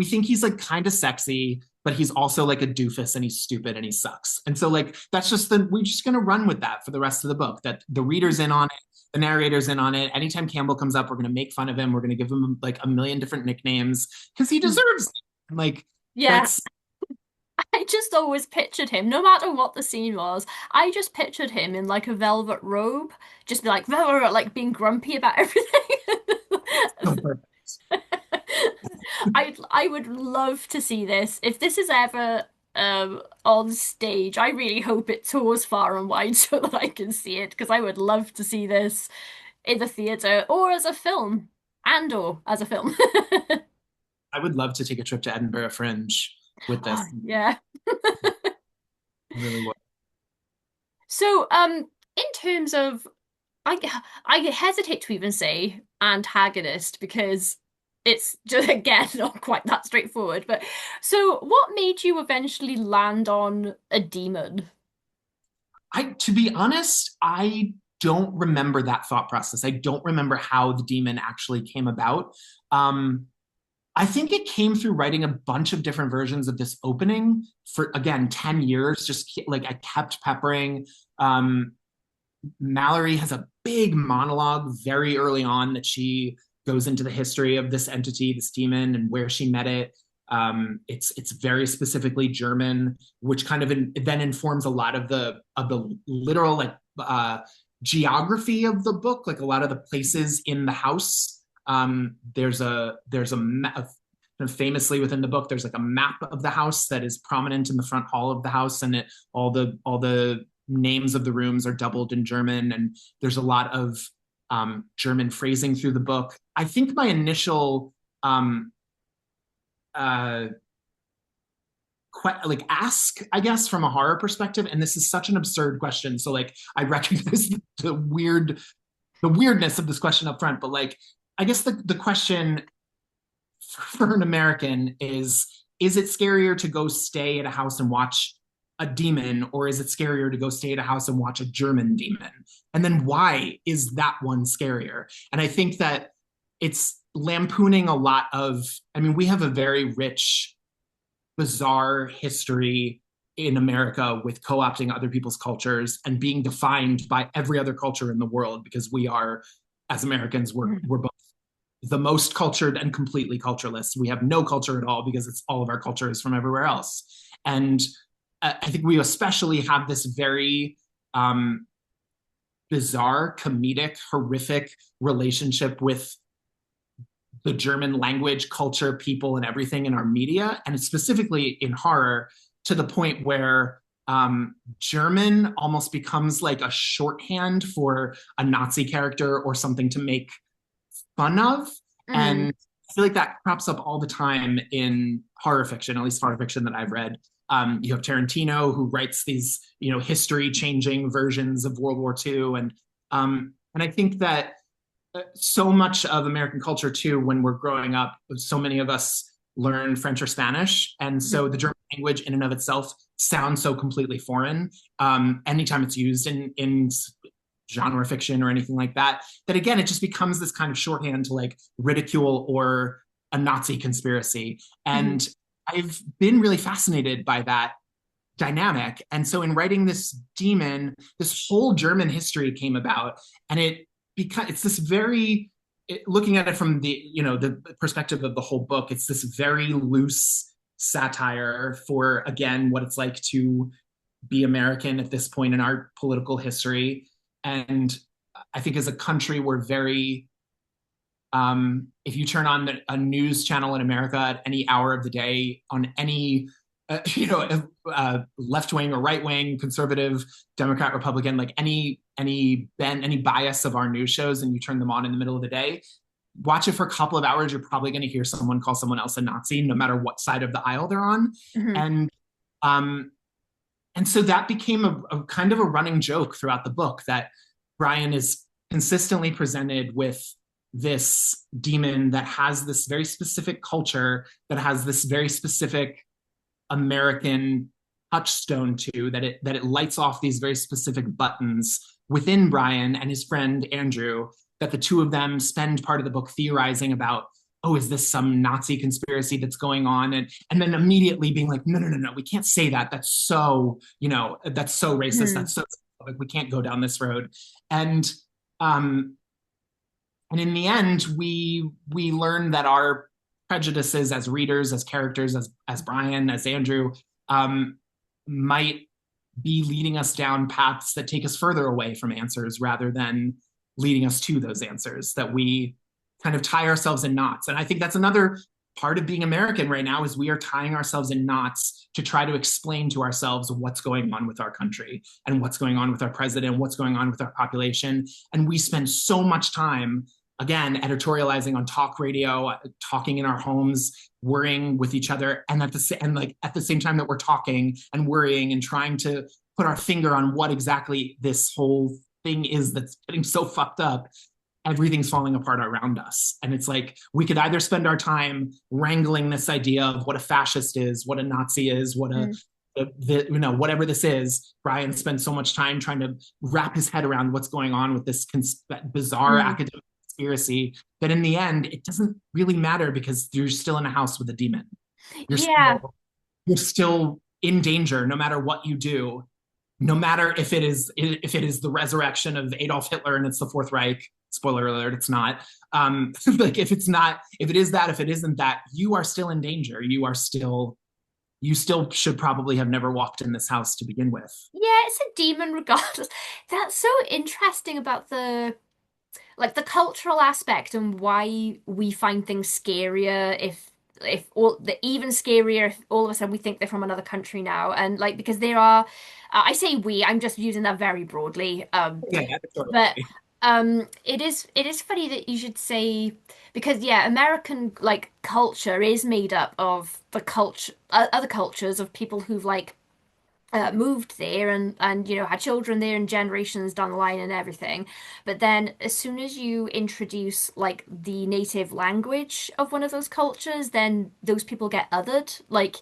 think he's like kind of sexy, but he's also like a doofus and he's stupid and he sucks. And so like that's just we're just gonna run with that for the rest of the book. That the reader's in on it, the narrator's in on it. Anytime Campbell comes up, we're gonna make fun of him. We're gonna give him like a million different nicknames because he deserves it. And, like Yeah, that's I just always pictured him, no matter what the scene was, I just pictured him in like a velvet robe, just be like, "Rah, rah, rah," like being grumpy about everything. so perfect. I would love to see this. If this is ever on stage, I really hope it tours far and wide so that I can see it, because I would love to see this in the theater or as a film, and or as a film. I would love to take a trip to Edinburgh Fringe with Oh, this. yeah. I really would. So, in terms of, I I hesitate to even say antagonist because it's just again not quite that straightforward. But so, what made you eventually land on a demon? To be honest, I don't remember that thought process. I don't remember how the demon actually came about. Um, I think it came through writing a bunch of different versions of this opening for, again, 10 years. Just like I kept peppering. Um, Mallory has a big monologue very early on that she goes into the history of this entity, this demon, and where she met it. It's very specifically German, which kind of then informs a lot of the literal like geography of the book, like a lot of the places in the house. Famously within the book, there's like a map of the house that is prominent in the front hall of the house, and all the names of the rooms are doubled in German, and there's a lot of German phrasing through the book. I think my initial uh, like ask, I guess, from a horror perspective, and this is such an absurd question. So like I recognize the weirdness of this question up front, but like I guess the question for an American is it scarier to go stay at a house and watch a demon, or is it scarier to go stay at a house and watch a German demon? And then why is that one scarier? And I think that it's lampooning a lot of, I mean, we have a very rich, bizarre history in America with co-opting other people's cultures and being defined by every other culture in the world because we are, as Americans, we're both the most cultured and completely cultureless. We have no culture at all because it's all of our culture is from everywhere else. And I think we especially have this very bizarre, comedic, horrific relationship with the German language, culture, people, and everything in our media, and specifically in horror, to the point where German almost becomes like a shorthand for a Nazi character or something to make fun of. Mm. And I feel like that crops up all the time in horror fiction, at least horror fiction that I've read. You have Tarantino who writes these, history-changing versions of World War II, and I think that so much of American culture too, when we're growing up, so many of us learn French or Spanish, and so the German language in and of itself sounds so completely foreign. Anytime it's used in genre fiction or anything like that, that again, it just becomes this kind of shorthand to like ridicule or a Nazi conspiracy. Mhm. And I've been really fascinated by that dynamic. And so in writing this demon, this whole German history came about, and it's this very, looking at it from the perspective of the whole book, it's this very loose satire for, again, what it's like to be American at this point in our political history. And I think as a country, we're very, if you turn on a news channel in America at any hour of the day on any, left wing or right wing, conservative, Democrat, Republican, like any bias of our news shows, and you turn them on in the middle of the day, watch it for a couple of hours, you're probably going to hear someone call someone else a Nazi, no matter what side of the aisle they're on. Mhm. And um, and so that became a kind of a running joke throughout the book that Brian is consistently presented with this demon that has this very specific culture, that has this very specific American touchstone to, that it lights off these very specific buttons within Brian and his friend Andrew, that the two of them spend part of the book theorizing about, oh, is this some Nazi conspiracy that's going on? And then immediately being like, no, no, no, no, we can't say that. That's so, that's so racist. Mhm. That's so, like, we can't go down this road. And um, and in the end, we learn that our prejudices as readers, as characters, as Brian, as Andrew, um, might be leading us down paths that take us further away from answers rather than leading us to those answers, that we kind of tie ourselves in knots. And I think that's another part of being American right now, is we are tying ourselves in knots to try to explain to ourselves what's going on with our country and what's going on with our president, what's going on with our population. And we spend so much time, again, editorializing on talk radio, talking in our homes, worrying with each other, and at the same time that we're talking and worrying and trying to put our finger on what exactly this whole thing is that's getting so fucked up, everything's falling apart around us. And it's like, we could either spend our time wrangling this idea of what a fascist is, what a Nazi is, Mhm. whatever this is. Brian spends so much time trying to wrap his head around what's going on with this bizarre Mhm. academic conspiracy, that in the end, it doesn't really matter, because you're still in a house with a demon. You're Yeah. still, you're still in danger no matter what you do, no matter if it is the resurrection of Adolf Hitler and it's the Fourth Reich. Spoiler alert, it's not. Like, if it's not, if it is that, if it isn't that, you are still in danger. You still should probably have never walked in this house to begin with. Yeah, it's a demon regardless. That's so interesting about the like the cultural aspect and why we find things scarier if all the even scarier if all of a sudden we think they're from another country now. And like because there are I say we, I'm just using that very broadly. Yeah, But totally. it is funny that you should say, because yeah, American like culture is made up of the culture other cultures of people who've like moved there and had children there and generations down the line and everything. But then as soon as you introduce like the native language of one of those cultures, then those people get othered. Like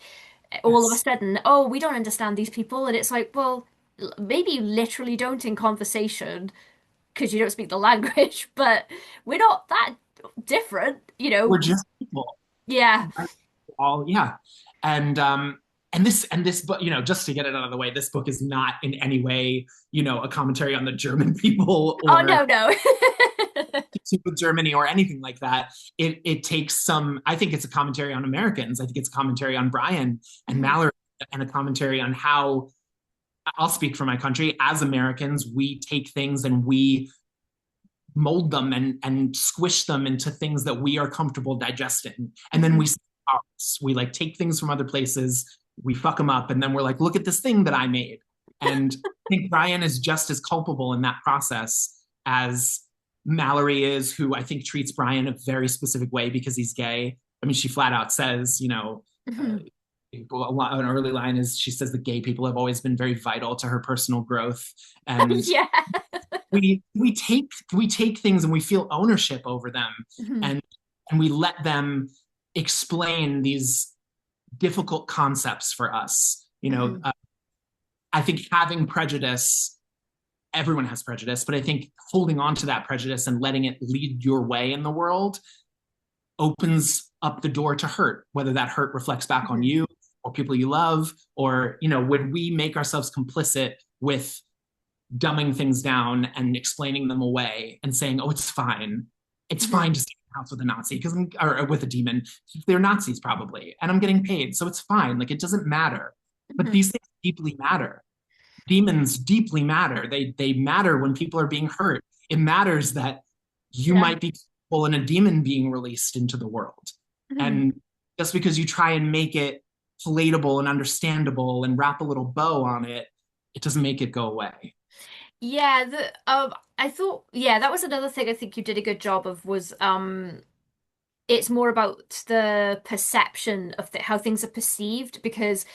all of a Yes. sudden, oh, we don't understand these people, and it's like, well, maybe you literally don't in conversation because you don't speak the language, but we're not that different. We're just people. Yeah. All, yeah. And this book, just to get it out of the way, this book is not in any way, a commentary on the German people Oh or no, no. with Germany or anything like that. It takes some, I think it's a commentary on Americans. I think it's a commentary on Brian and Mhm. Mallory, and a commentary on how, I'll speak for my country, as Americans, we take things and we mold them and squish them into things that we are comfortable digesting. And then Mhm. we like take things from other places, we fuck them up, and then we're like, look at this thing that I made. And I think Brian is just as culpable in that process as Mallory is, who I think treats Brian a very specific way because he's gay. I mean, she flat out says, uh, Mhm. an early line is, she says that gay people have always been very vital to her personal growth. And Yeah. we take things and we feel ownership over them, Mhm. and and we let them explain these difficult concepts for us. Mhm. I think having prejudice, everyone has prejudice, but I think holding on to that prejudice and letting it lead your way in the world opens up the door to hurt, whether that hurt reflects back on Mhm. you or people you love, or when we make ourselves complicit with dumbing things down and explaining them away and saying, "Oh, it's fine. It's Mhm. fine to stay in the house with a Nazi because or with a demon. They're Nazis probably, and I'm getting paid, so it's fine. Like, it doesn't matter." But Mhm. these things deeply matter. Demons deeply matter. They matter when people are being hurt. It matters that you Yeah. might be capable in a demon being released into the world, Mhm. and just because you try and make it palatable and understandable and wrap a little bow on it, it doesn't make it go away. Yeah, I thought yeah, that was another thing I think you did a good job of was it's more about the perception of how things are perceived because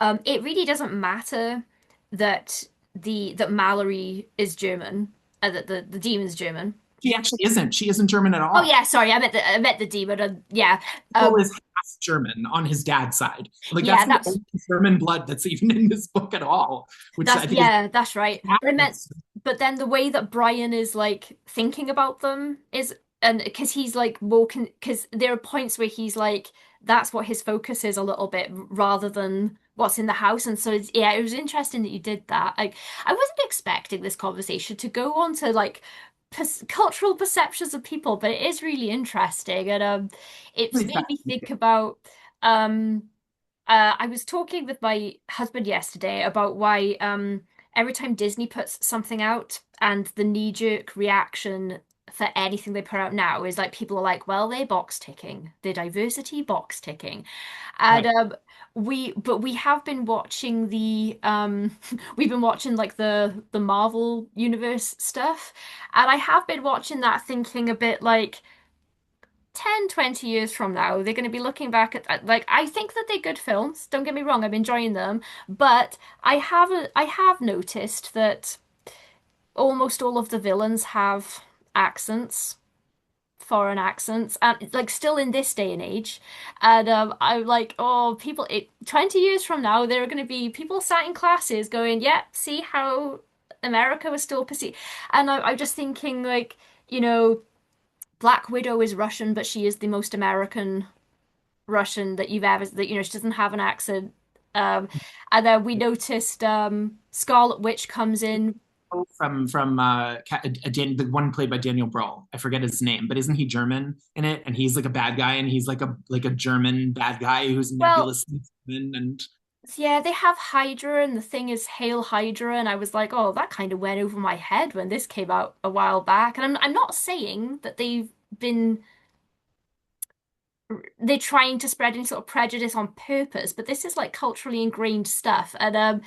it really doesn't matter that that Mallory is German, that the demon's German. She actually isn't. She isn't German at Oh all. yeah, sorry, I meant the demon. Yeah, Will um, is half German on his dad's side. Like yeah, that's the that's only German blood that's even in this book at all, which that's I think is yeah, that's right. But I meant, that's but then the way that Brian is like thinking about them is, and because he's like more, because there are points where he's like, that's what his focus is a little bit, rather than what's in the house. And so it's, yeah, it was interesting that you did that. Like, I wasn't expecting this conversation to go on to like cultural perceptions of people, but it is really interesting, and it's really made me think fascinating. about um. I was talking with my husband yesterday about why every time Disney puts something out and the knee-jerk reaction for anything they put out now is like people are like, well, they're box ticking, they're diversity box ticking. And Right. we have been watching the we've been watching like the Marvel universe stuff. And I have been watching that thinking a bit like 10, 20 years from now, they're going to be looking back at like I think that they're good films. Don't get me wrong, I'm enjoying them, but I have noticed that almost all of the villains have accents, foreign accents, and like still in this day and age. And I'm like, oh, 20 years from now, there are going to be people sat in classes going, yeah, see how America was still perceived. And I'm just thinking like, you know, Black Widow is Russian, but she is the most American Russian that you've ever that she doesn't have an accent. Um, and then we noticed Scarlet Witch comes in. The one played by Daniel Brawl. I forget his name, but isn't he German in it? And he's like a bad guy, and he's like a German bad guy who's Well, nebulously German. And yeah, they have Hydra, and the thing is Hail Hydra, and I was like, oh, that kind of went over my head when this came out a while back. And I'm not saying that been they're trying to spread any sort of prejudice on purpose, but this is like culturally ingrained stuff. And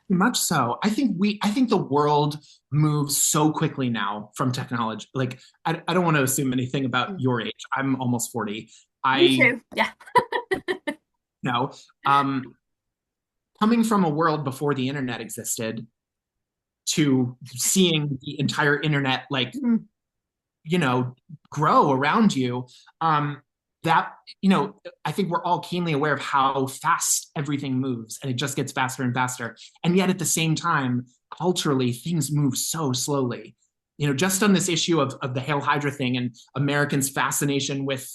much so, I think the world moves so quickly now from technology. Like I don't want to assume anything about your age. I'm almost 40. Me I too. Yeah. know. Um, Coming from a world before the internet existed to seeing the entire internet like Mhm. you know grow around you, um that I think we're all keenly aware of how fast everything moves, and it just gets faster and faster, and yet at the same time culturally things move so slowly. Just on this issue of the Hail Hydra thing and Americans fascination with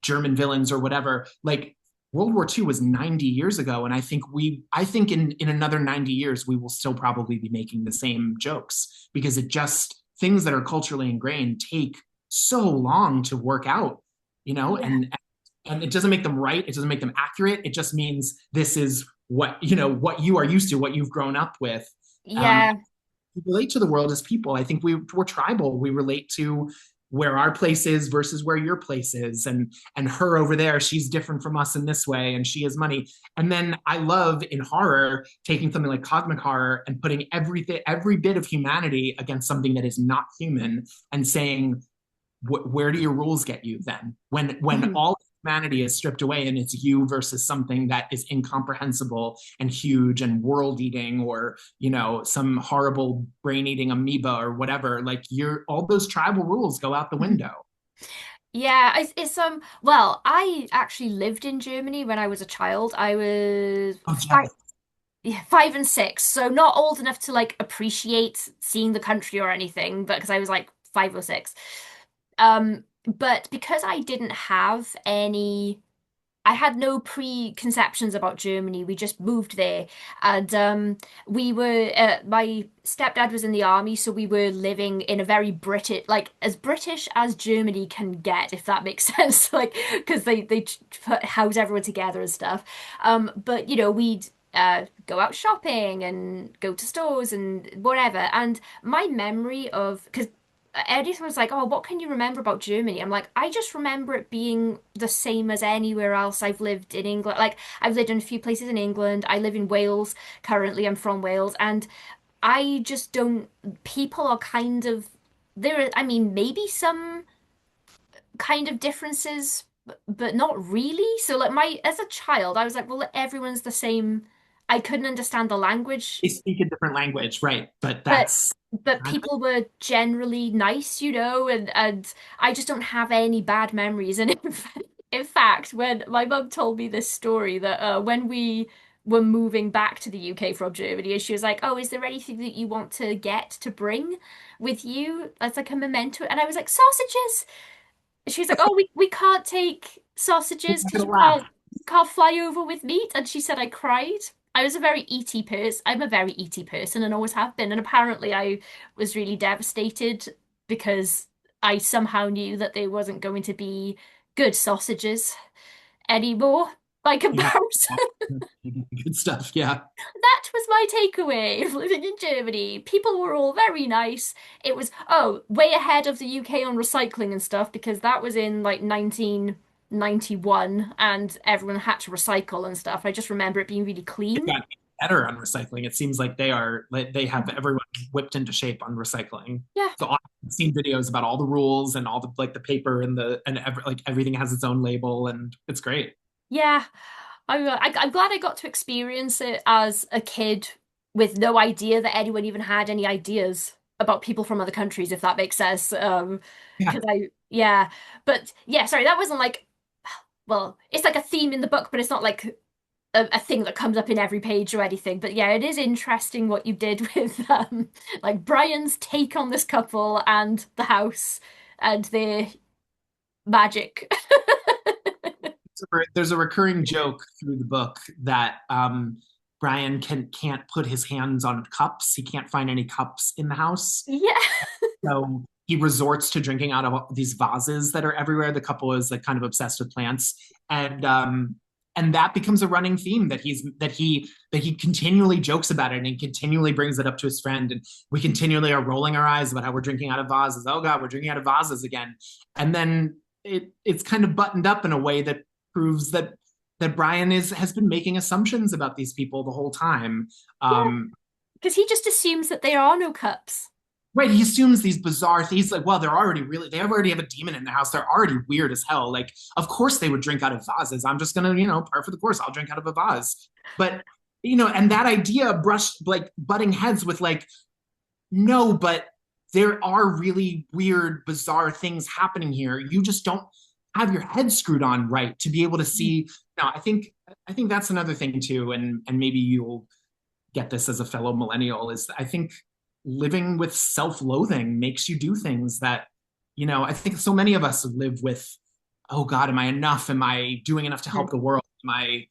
German villains or whatever, like World War II was 90 years ago, and I think in another 90 years we will still probably be making the same jokes, because it just things that are culturally ingrained take so long to work out, Yeah. and it doesn't make them right, it doesn't make them accurate. It just means this is what you are used to, what you've grown up with. um, Yeah. we relate to the world as people. I think we're tribal. We relate to where our place is versus where your place is, and her over there, she's different from us in this way, and she has money. And then I love in horror taking something like cosmic horror and putting every bit of humanity against something that is not human, and saying, where do your rules get you then? When Mhm. all humanity is stripped away and it's you versus something that is incomprehensible and huge and world eating, or some horrible brain eating amoeba or whatever, like you're all those tribal rules go out the window. Yeah, it's well, I actually lived in Germany when I was a child. I was Oh, five, jealous. yeah, 5 and 6, so not old enough to like appreciate seeing the country or anything, but because I was like 5 or 6. But because I didn't have any I had no preconceptions about Germany. We just moved there, and we were. My stepdad was in the army, so we were living in a very British, like as British as Germany can get, if that makes sense. Like because house everyone together and stuff. But we'd go out shopping and go to stores and whatever. And my memory of because Edison was like, "Oh, what can you remember about Germany?" I'm like, "I just remember it being the same as anywhere else I've lived in England. Like, I've lived in a few places in England. I live in Wales currently. I'm from Wales, and I just don't. People are kind of there. I mean, maybe some kind of differences, but not really. So, like, as a child, I was like, well, everyone's the same I couldn't understand the language, They speak a different language, right? But but that's people were generally nice, and I just don't have any bad memories. And in fact, when my mum told me this story that when we were moving back to the UK from Germany, and she was like, "Oh, is there anything that you want to get to bring with you as like a memento?" And I was like, "Sausages." She's like, "Oh, we can't take sausages not because gonna you laugh. can't fly over with meat." And she said I cried. I was a very eaty person. I'm a very eaty person and always have been. And apparently I was really devastated because I somehow knew that there wasn't going to be good sausages anymore by You have comparison. good stuff. Yeah. That was my takeaway of living in Germany. People were all very nice. It was, oh, way ahead of the UK on recycling and stuff because that was in like 1991 and everyone had to recycle and stuff. I just remember it being really They've clean. gotten better on recycling. It seems like they have everyone whipped into shape on recycling. Yeah. So I've seen videos about all the rules and all the like the paper and like everything has its own label and it's great. Yeah. I'm glad I got to experience it as a kid with no idea that anyone even had any ideas about people from other countries, if that makes sense. Yeah. Because yeah. But yeah, sorry, that wasn't like, well, it's like a theme in the book, but it's not like a thing that comes up in every page or anything. But yeah, it is interesting what you did with like Brian's take on this couple and the house and their magic. There's a recurring joke through the book that Brian can't put his hands on cups. He can't find any cups in the house. Yeah. So he resorts to drinking out of these vases that are everywhere. The couple is like kind of obsessed with plants, and that becomes a running theme that he continually jokes about it and he continually brings it up to his friend, and we continually are rolling our eyes about how we're drinking out of vases. Oh God, we're drinking out of vases again, and then it's kind of buttoned up in a way that proves that Brian has been making assumptions about these people the whole time. Yeah. Um, Because he just assumes that there are no cups. Right, he assumes these bizarre things like, well, they already have a demon in the house. They're already weird as hell. Like, of course they would drink out of vases. I'm just gonna, par for the course. I'll drink out of a vase. But, and that idea brushed like butting heads with like, no, but there are really weird, bizarre things happening here. You just don't have your head screwed on right to be able to see. Now, I think that's another thing too, and maybe you'll get this as a fellow millennial, is I think living with self-loathing makes you do things that, I think so many of us live with, oh God, am I enough? Am I doing enough to help the world? Am I,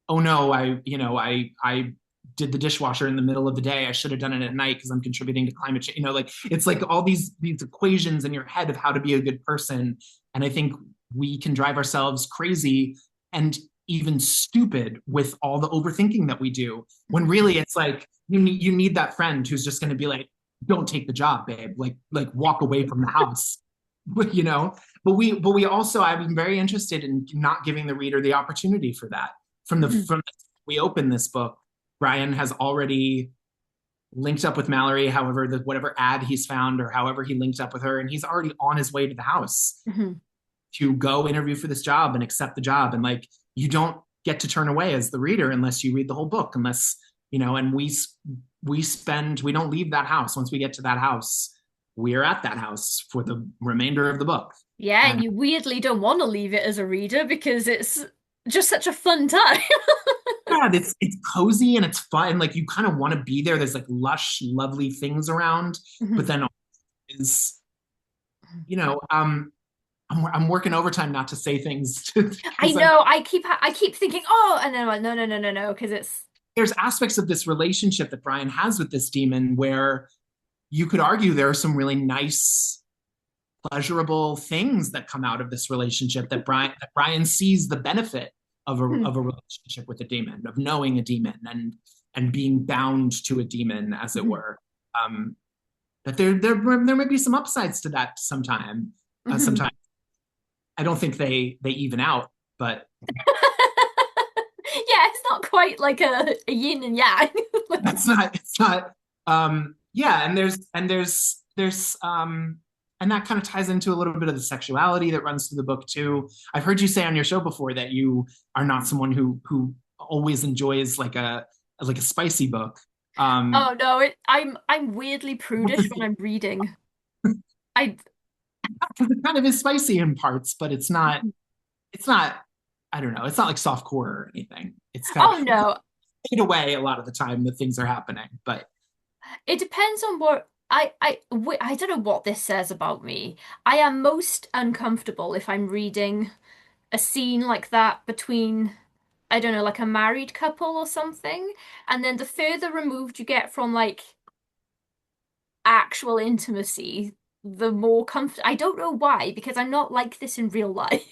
oh no, I did the dishwasher in the middle of the day. I should have done it at night because I'm contributing to climate change. Like it's like all these equations in your head of how to be a good person. And I think we can drive ourselves crazy and even stupid with all the overthinking that we do. When really it's like you need that friend who's just going to be like, "Don't take the job, babe. Like walk away from the house." you know. But we also I'm very interested in not giving the reader the opportunity for that. From we open this book, Brian has already linked up with Mallory, however, whatever ad he's found or however he linked up with her, and he's already on his way to the house Mhm. to go interview for this job and accept the job. And like, you don't get to turn away as the reader unless you read the whole book, unless, and we don't leave that house. Once we get to that house, we are at that house for the remainder of the book. Yeah, and And you weirdly don't want to leave it as a reader because it's just such a fun time. yeah, it's cozy and it's fun. Like you kind of want to be there. There's like lush, lovely things around, but Mhm. then is, you know, I'm working overtime not to say things I because know. I keep thinking, oh, and then I'm like, no, no, no, no, no, because it's there's aspects of this relationship that Brian has with this demon where you could argue there are some really nice, pleasurable things that come out of this relationship that Brian sees the benefit of a Mhm. of a relationship with a demon, of knowing a demon and being bound to a demon, as it Mhm. were. Um, that there may be some upsides to that sometime. Mhm. Sometimes I don't think they even out, but Yeah, it's not quite like a yin and yang. that's not it's not yeah, and there's and that kind of ties into a little bit of the sexuality that runs through the book too. I've heard you say on your show before that you are not someone who always enjoys like a spicy book. Oh no, I'm weirdly prudish when I'm reading. I It kind of is spicy in parts, but it's not I don't know, it's not like soft core or anything. It's kind of oh no, fade away a lot of the time that things are happening. But it depends on what I don't know what this says about me. I am most uncomfortable if I'm reading a scene like that between, I don't know, like a married couple or something. And then the further removed you get from like actual intimacy, the more comfort. I don't know why, because I'm not like this in real life.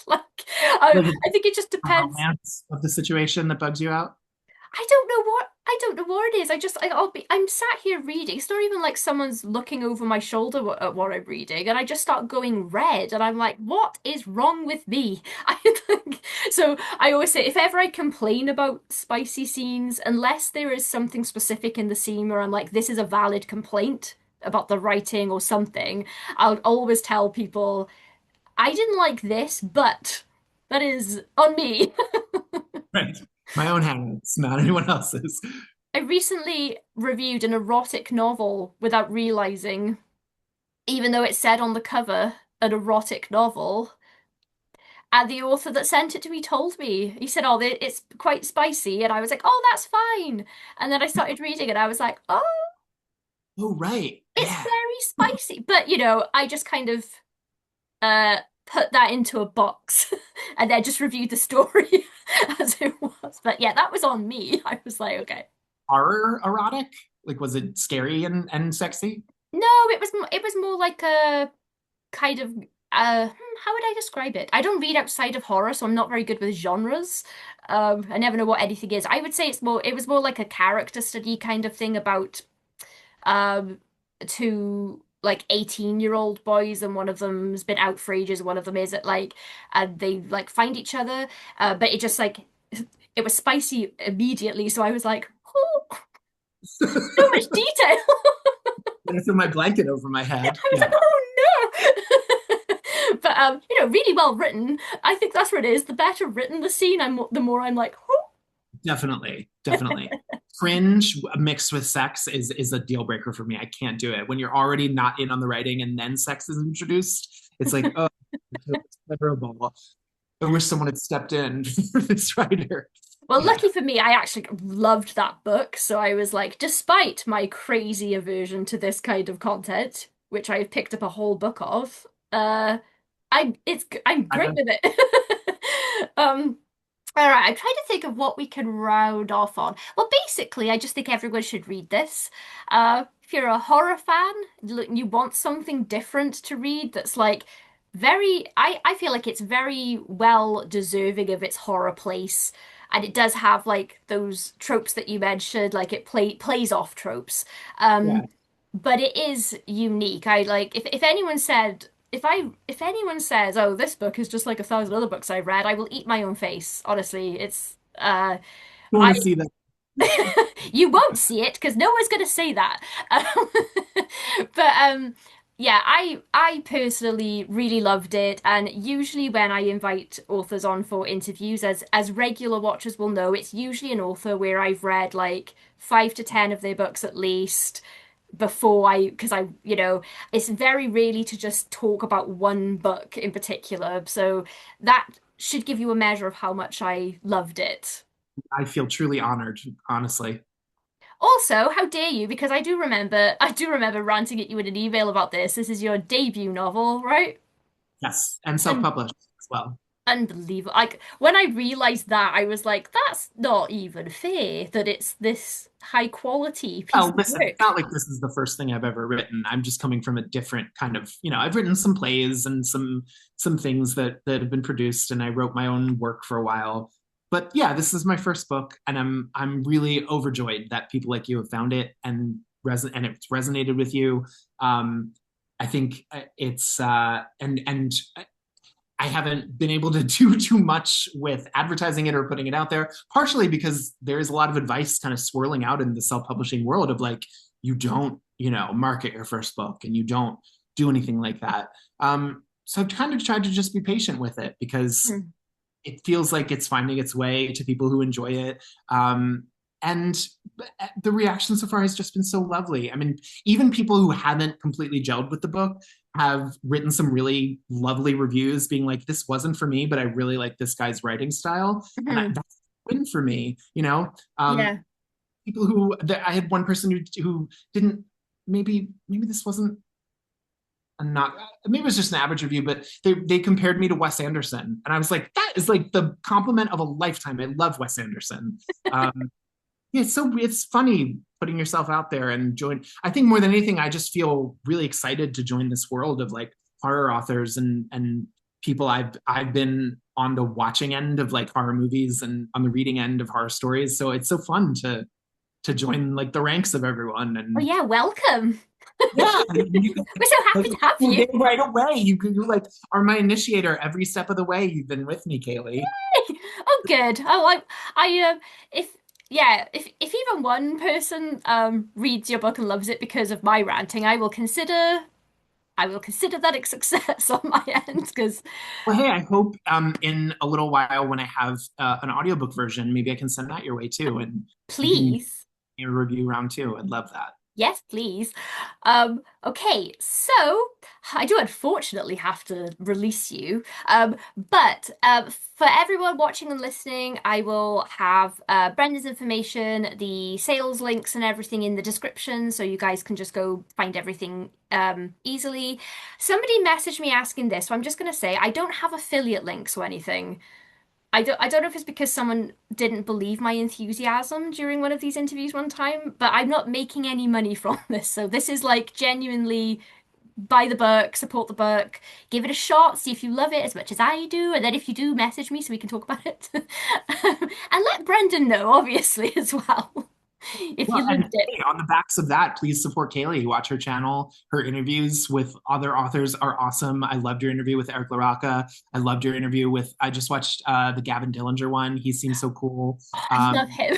Like, like it's I think it just the depends. romance of the situation that bugs you out. I don't know what it is. I'm sat here reading. It's not even like someone's looking over my shoulder at what I'm reading, and I just start going red, and I'm like, what is wrong with me? I think so. I always say if ever I complain about spicy scenes, unless there is something specific in the scene where I'm like, this is a valid complaint about the writing or something, I'll always tell people I didn't like this, but that is on me. Right. My own hands, not anyone else's. I recently reviewed an erotic novel without realizing, even though it said on the cover, an erotic novel. And the author that sent it to me told me, he said, oh, it's quite spicy. And I was like, oh, that's fine. And then I started reading it. I was like, oh, Oh, right. it's Yeah. very spicy. But, I just kind of uh, put that into a box and then just reviewed the story as it was. But yeah, that was on me. I was like, okay. Horror erotic? Like, was it scary and sexy? No, it was more like a kind of how would I describe it? I don't read outside of horror, so I'm not very good with genres. I never know what anything is. I would say it was more like a character study kind of thing about um two like 18-year-old boys, and one of them's been out for ages, one of them isn't, like, and they like find each other. But it just like it was spicy immediately, so I was like, oh, so much detail. I threw my blanket over my head. I was Yeah, like, oh no. But really well written. I think that's what it is. The better written the scene, the more I'm like, oh. definitely, definitely. Cringe mixed with sex is a deal breaker for me. I can't do it. When you're already not in on the writing and then sex is introduced, it's like, oh, it's terrible. I wish someone had stepped in for this writer. Well, Yeah. lucky for me, I actually loved that book. So I was like, despite my crazy aversion to this kind of content, which I've picked up a whole book of, I'm I great read with it. All right, I'm trying to think of what we can round off on. Well, basically, I just think everyone should read this. If you're a horror fan, you want something different to read that's like I feel like it's very well deserving of its horror place. And it does have like those tropes that you mentioned, like it plays off tropes. yeah. But it is unique. I like if anyone said if anyone says, "Oh, this book is just like a thousand other books I've read," I will eat my own face. Honestly, it's I I want to see that. you won't see it because no one's going to say that. Um, but yeah, I personally really loved it, and usually when I invite authors on for interviews, as regular watchers will know, it's usually an author where I've read like 5 to 10 of their books at least before because it's very rarely to just talk about one book in particular. So that should give you a measure of how much I loved it. I feel truly honored, honestly. Also, how dare you? Because I do remember ranting at you in an email about this. This is your debut novel, right? Yes, and And self-published as well. unbelievable. Like when I realized that, I was like, that's not even fair that it's this high quality piece Oh, of listen, it's work. not like this is the first thing I've ever written. I'm just coming from a different kind of, I've written some plays and some things that have been produced, and I wrote my own work for a while. But yeah, this is my first book, and I'm really overjoyed that people like you have found it and it's resonated with you. Um, I think it's and I haven't been able to do too much with advertising it or putting it out there, partially because there is a lot of advice kind of swirling out in the self-publishing world of like, you don't, market your first book and you don't do anything like that. So I've kind of tried to just be patient with it because Hmm. it feels like it's finding its way to people who enjoy it. Um, and the reaction so far has just been so lovely. I mean, even people who haven't completely gelled with the book have written some really lovely reviews, being like, "This wasn't for me, but I really like this guy's writing style," and Mhm. that's a win for me. Yeah. People who I had one person who didn't, maybe this wasn't a not maybe it was just an average review, but they compared me to Wes Anderson, and I was like, that is like the compliment of a lifetime. I love Wes Anderson. Um, yeah, it's funny putting yourself out there and join. I think more than anything, I just feel really excited to join this world of like horror authors and people I've been on the watching end of like horror movies and on the reading end of horror stories. So it's so fun to join like the ranks of everyone. Oh And yeah, welcome. yeah, I mean, We're so like happy to have you're you. there right away. You like are my initiator every step of the way. You've been with me, Kaylee. Oh, good. I if yeah, if even one person reads your book and loves it because of my ranting, I will consider that a success on my end because Well, hey, I hope in a little while when I have an audiobook version, maybe I can send that your way too, and you can please. do a review round two. I'd love that. Yes, please. Okay, so I do unfortunately have to release you. But for everyone watching and listening, I will have Brenda's information, the sales links and everything in the description, so you guys can just go find everything easily. Somebody messaged me asking this, so I'm just gonna say I don't have affiliate links or anything. I don't know if it's because someone didn't believe my enthusiasm during one of these interviews one time, but I'm not making any money from this. So this is like genuinely buy the book, support the book, give it a shot, see if you love it as much as I do, and then if you do, message me so we can talk about it. And let Brendan know, obviously, as well, if Well, you and loved it. hey, on the backs of that, please support Kaylee. Watch her channel. Her interviews with other authors are awesome. I loved your interview with Eric LaRocca. I loved your interview with. I just watched the Gavin Dillinger one. He seems so cool. Oh, I love Um, him.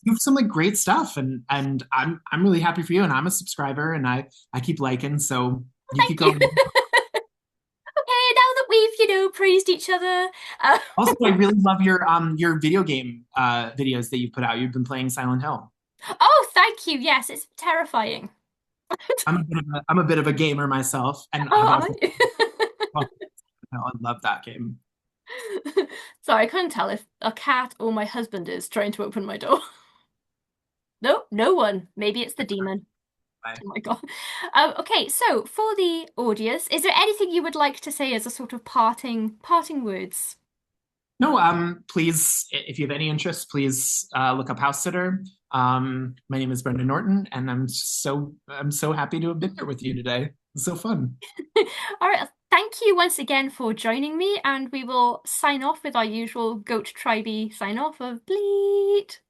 you have some like great stuff, and I'm really happy for you. And I'm a subscriber, and I keep liking. So you keep Thank you. going. Okay, now that we've praised each other, uh, Also, I really love your video game videos that you put out. You've been playing Silent Hill. oh, thank you. Yes, it's terrifying. I'm a bit of a gamer myself, and have Oh, also I love that game. sorry, I couldn't tell if a cat or my husband is trying to open my door. No, no one. Maybe it's the demon. Oh my God. Okay, so for the audience, is there anything you would like to say as a sort of parting words? No, please, if you have any interest, please look up House Sitter. My name is Brendan Norton, and I'm so happy to have been here with you today. It's so fun. All right, thank you once again for joining me, and we will sign off with our usual goat tribey sign off of bleat.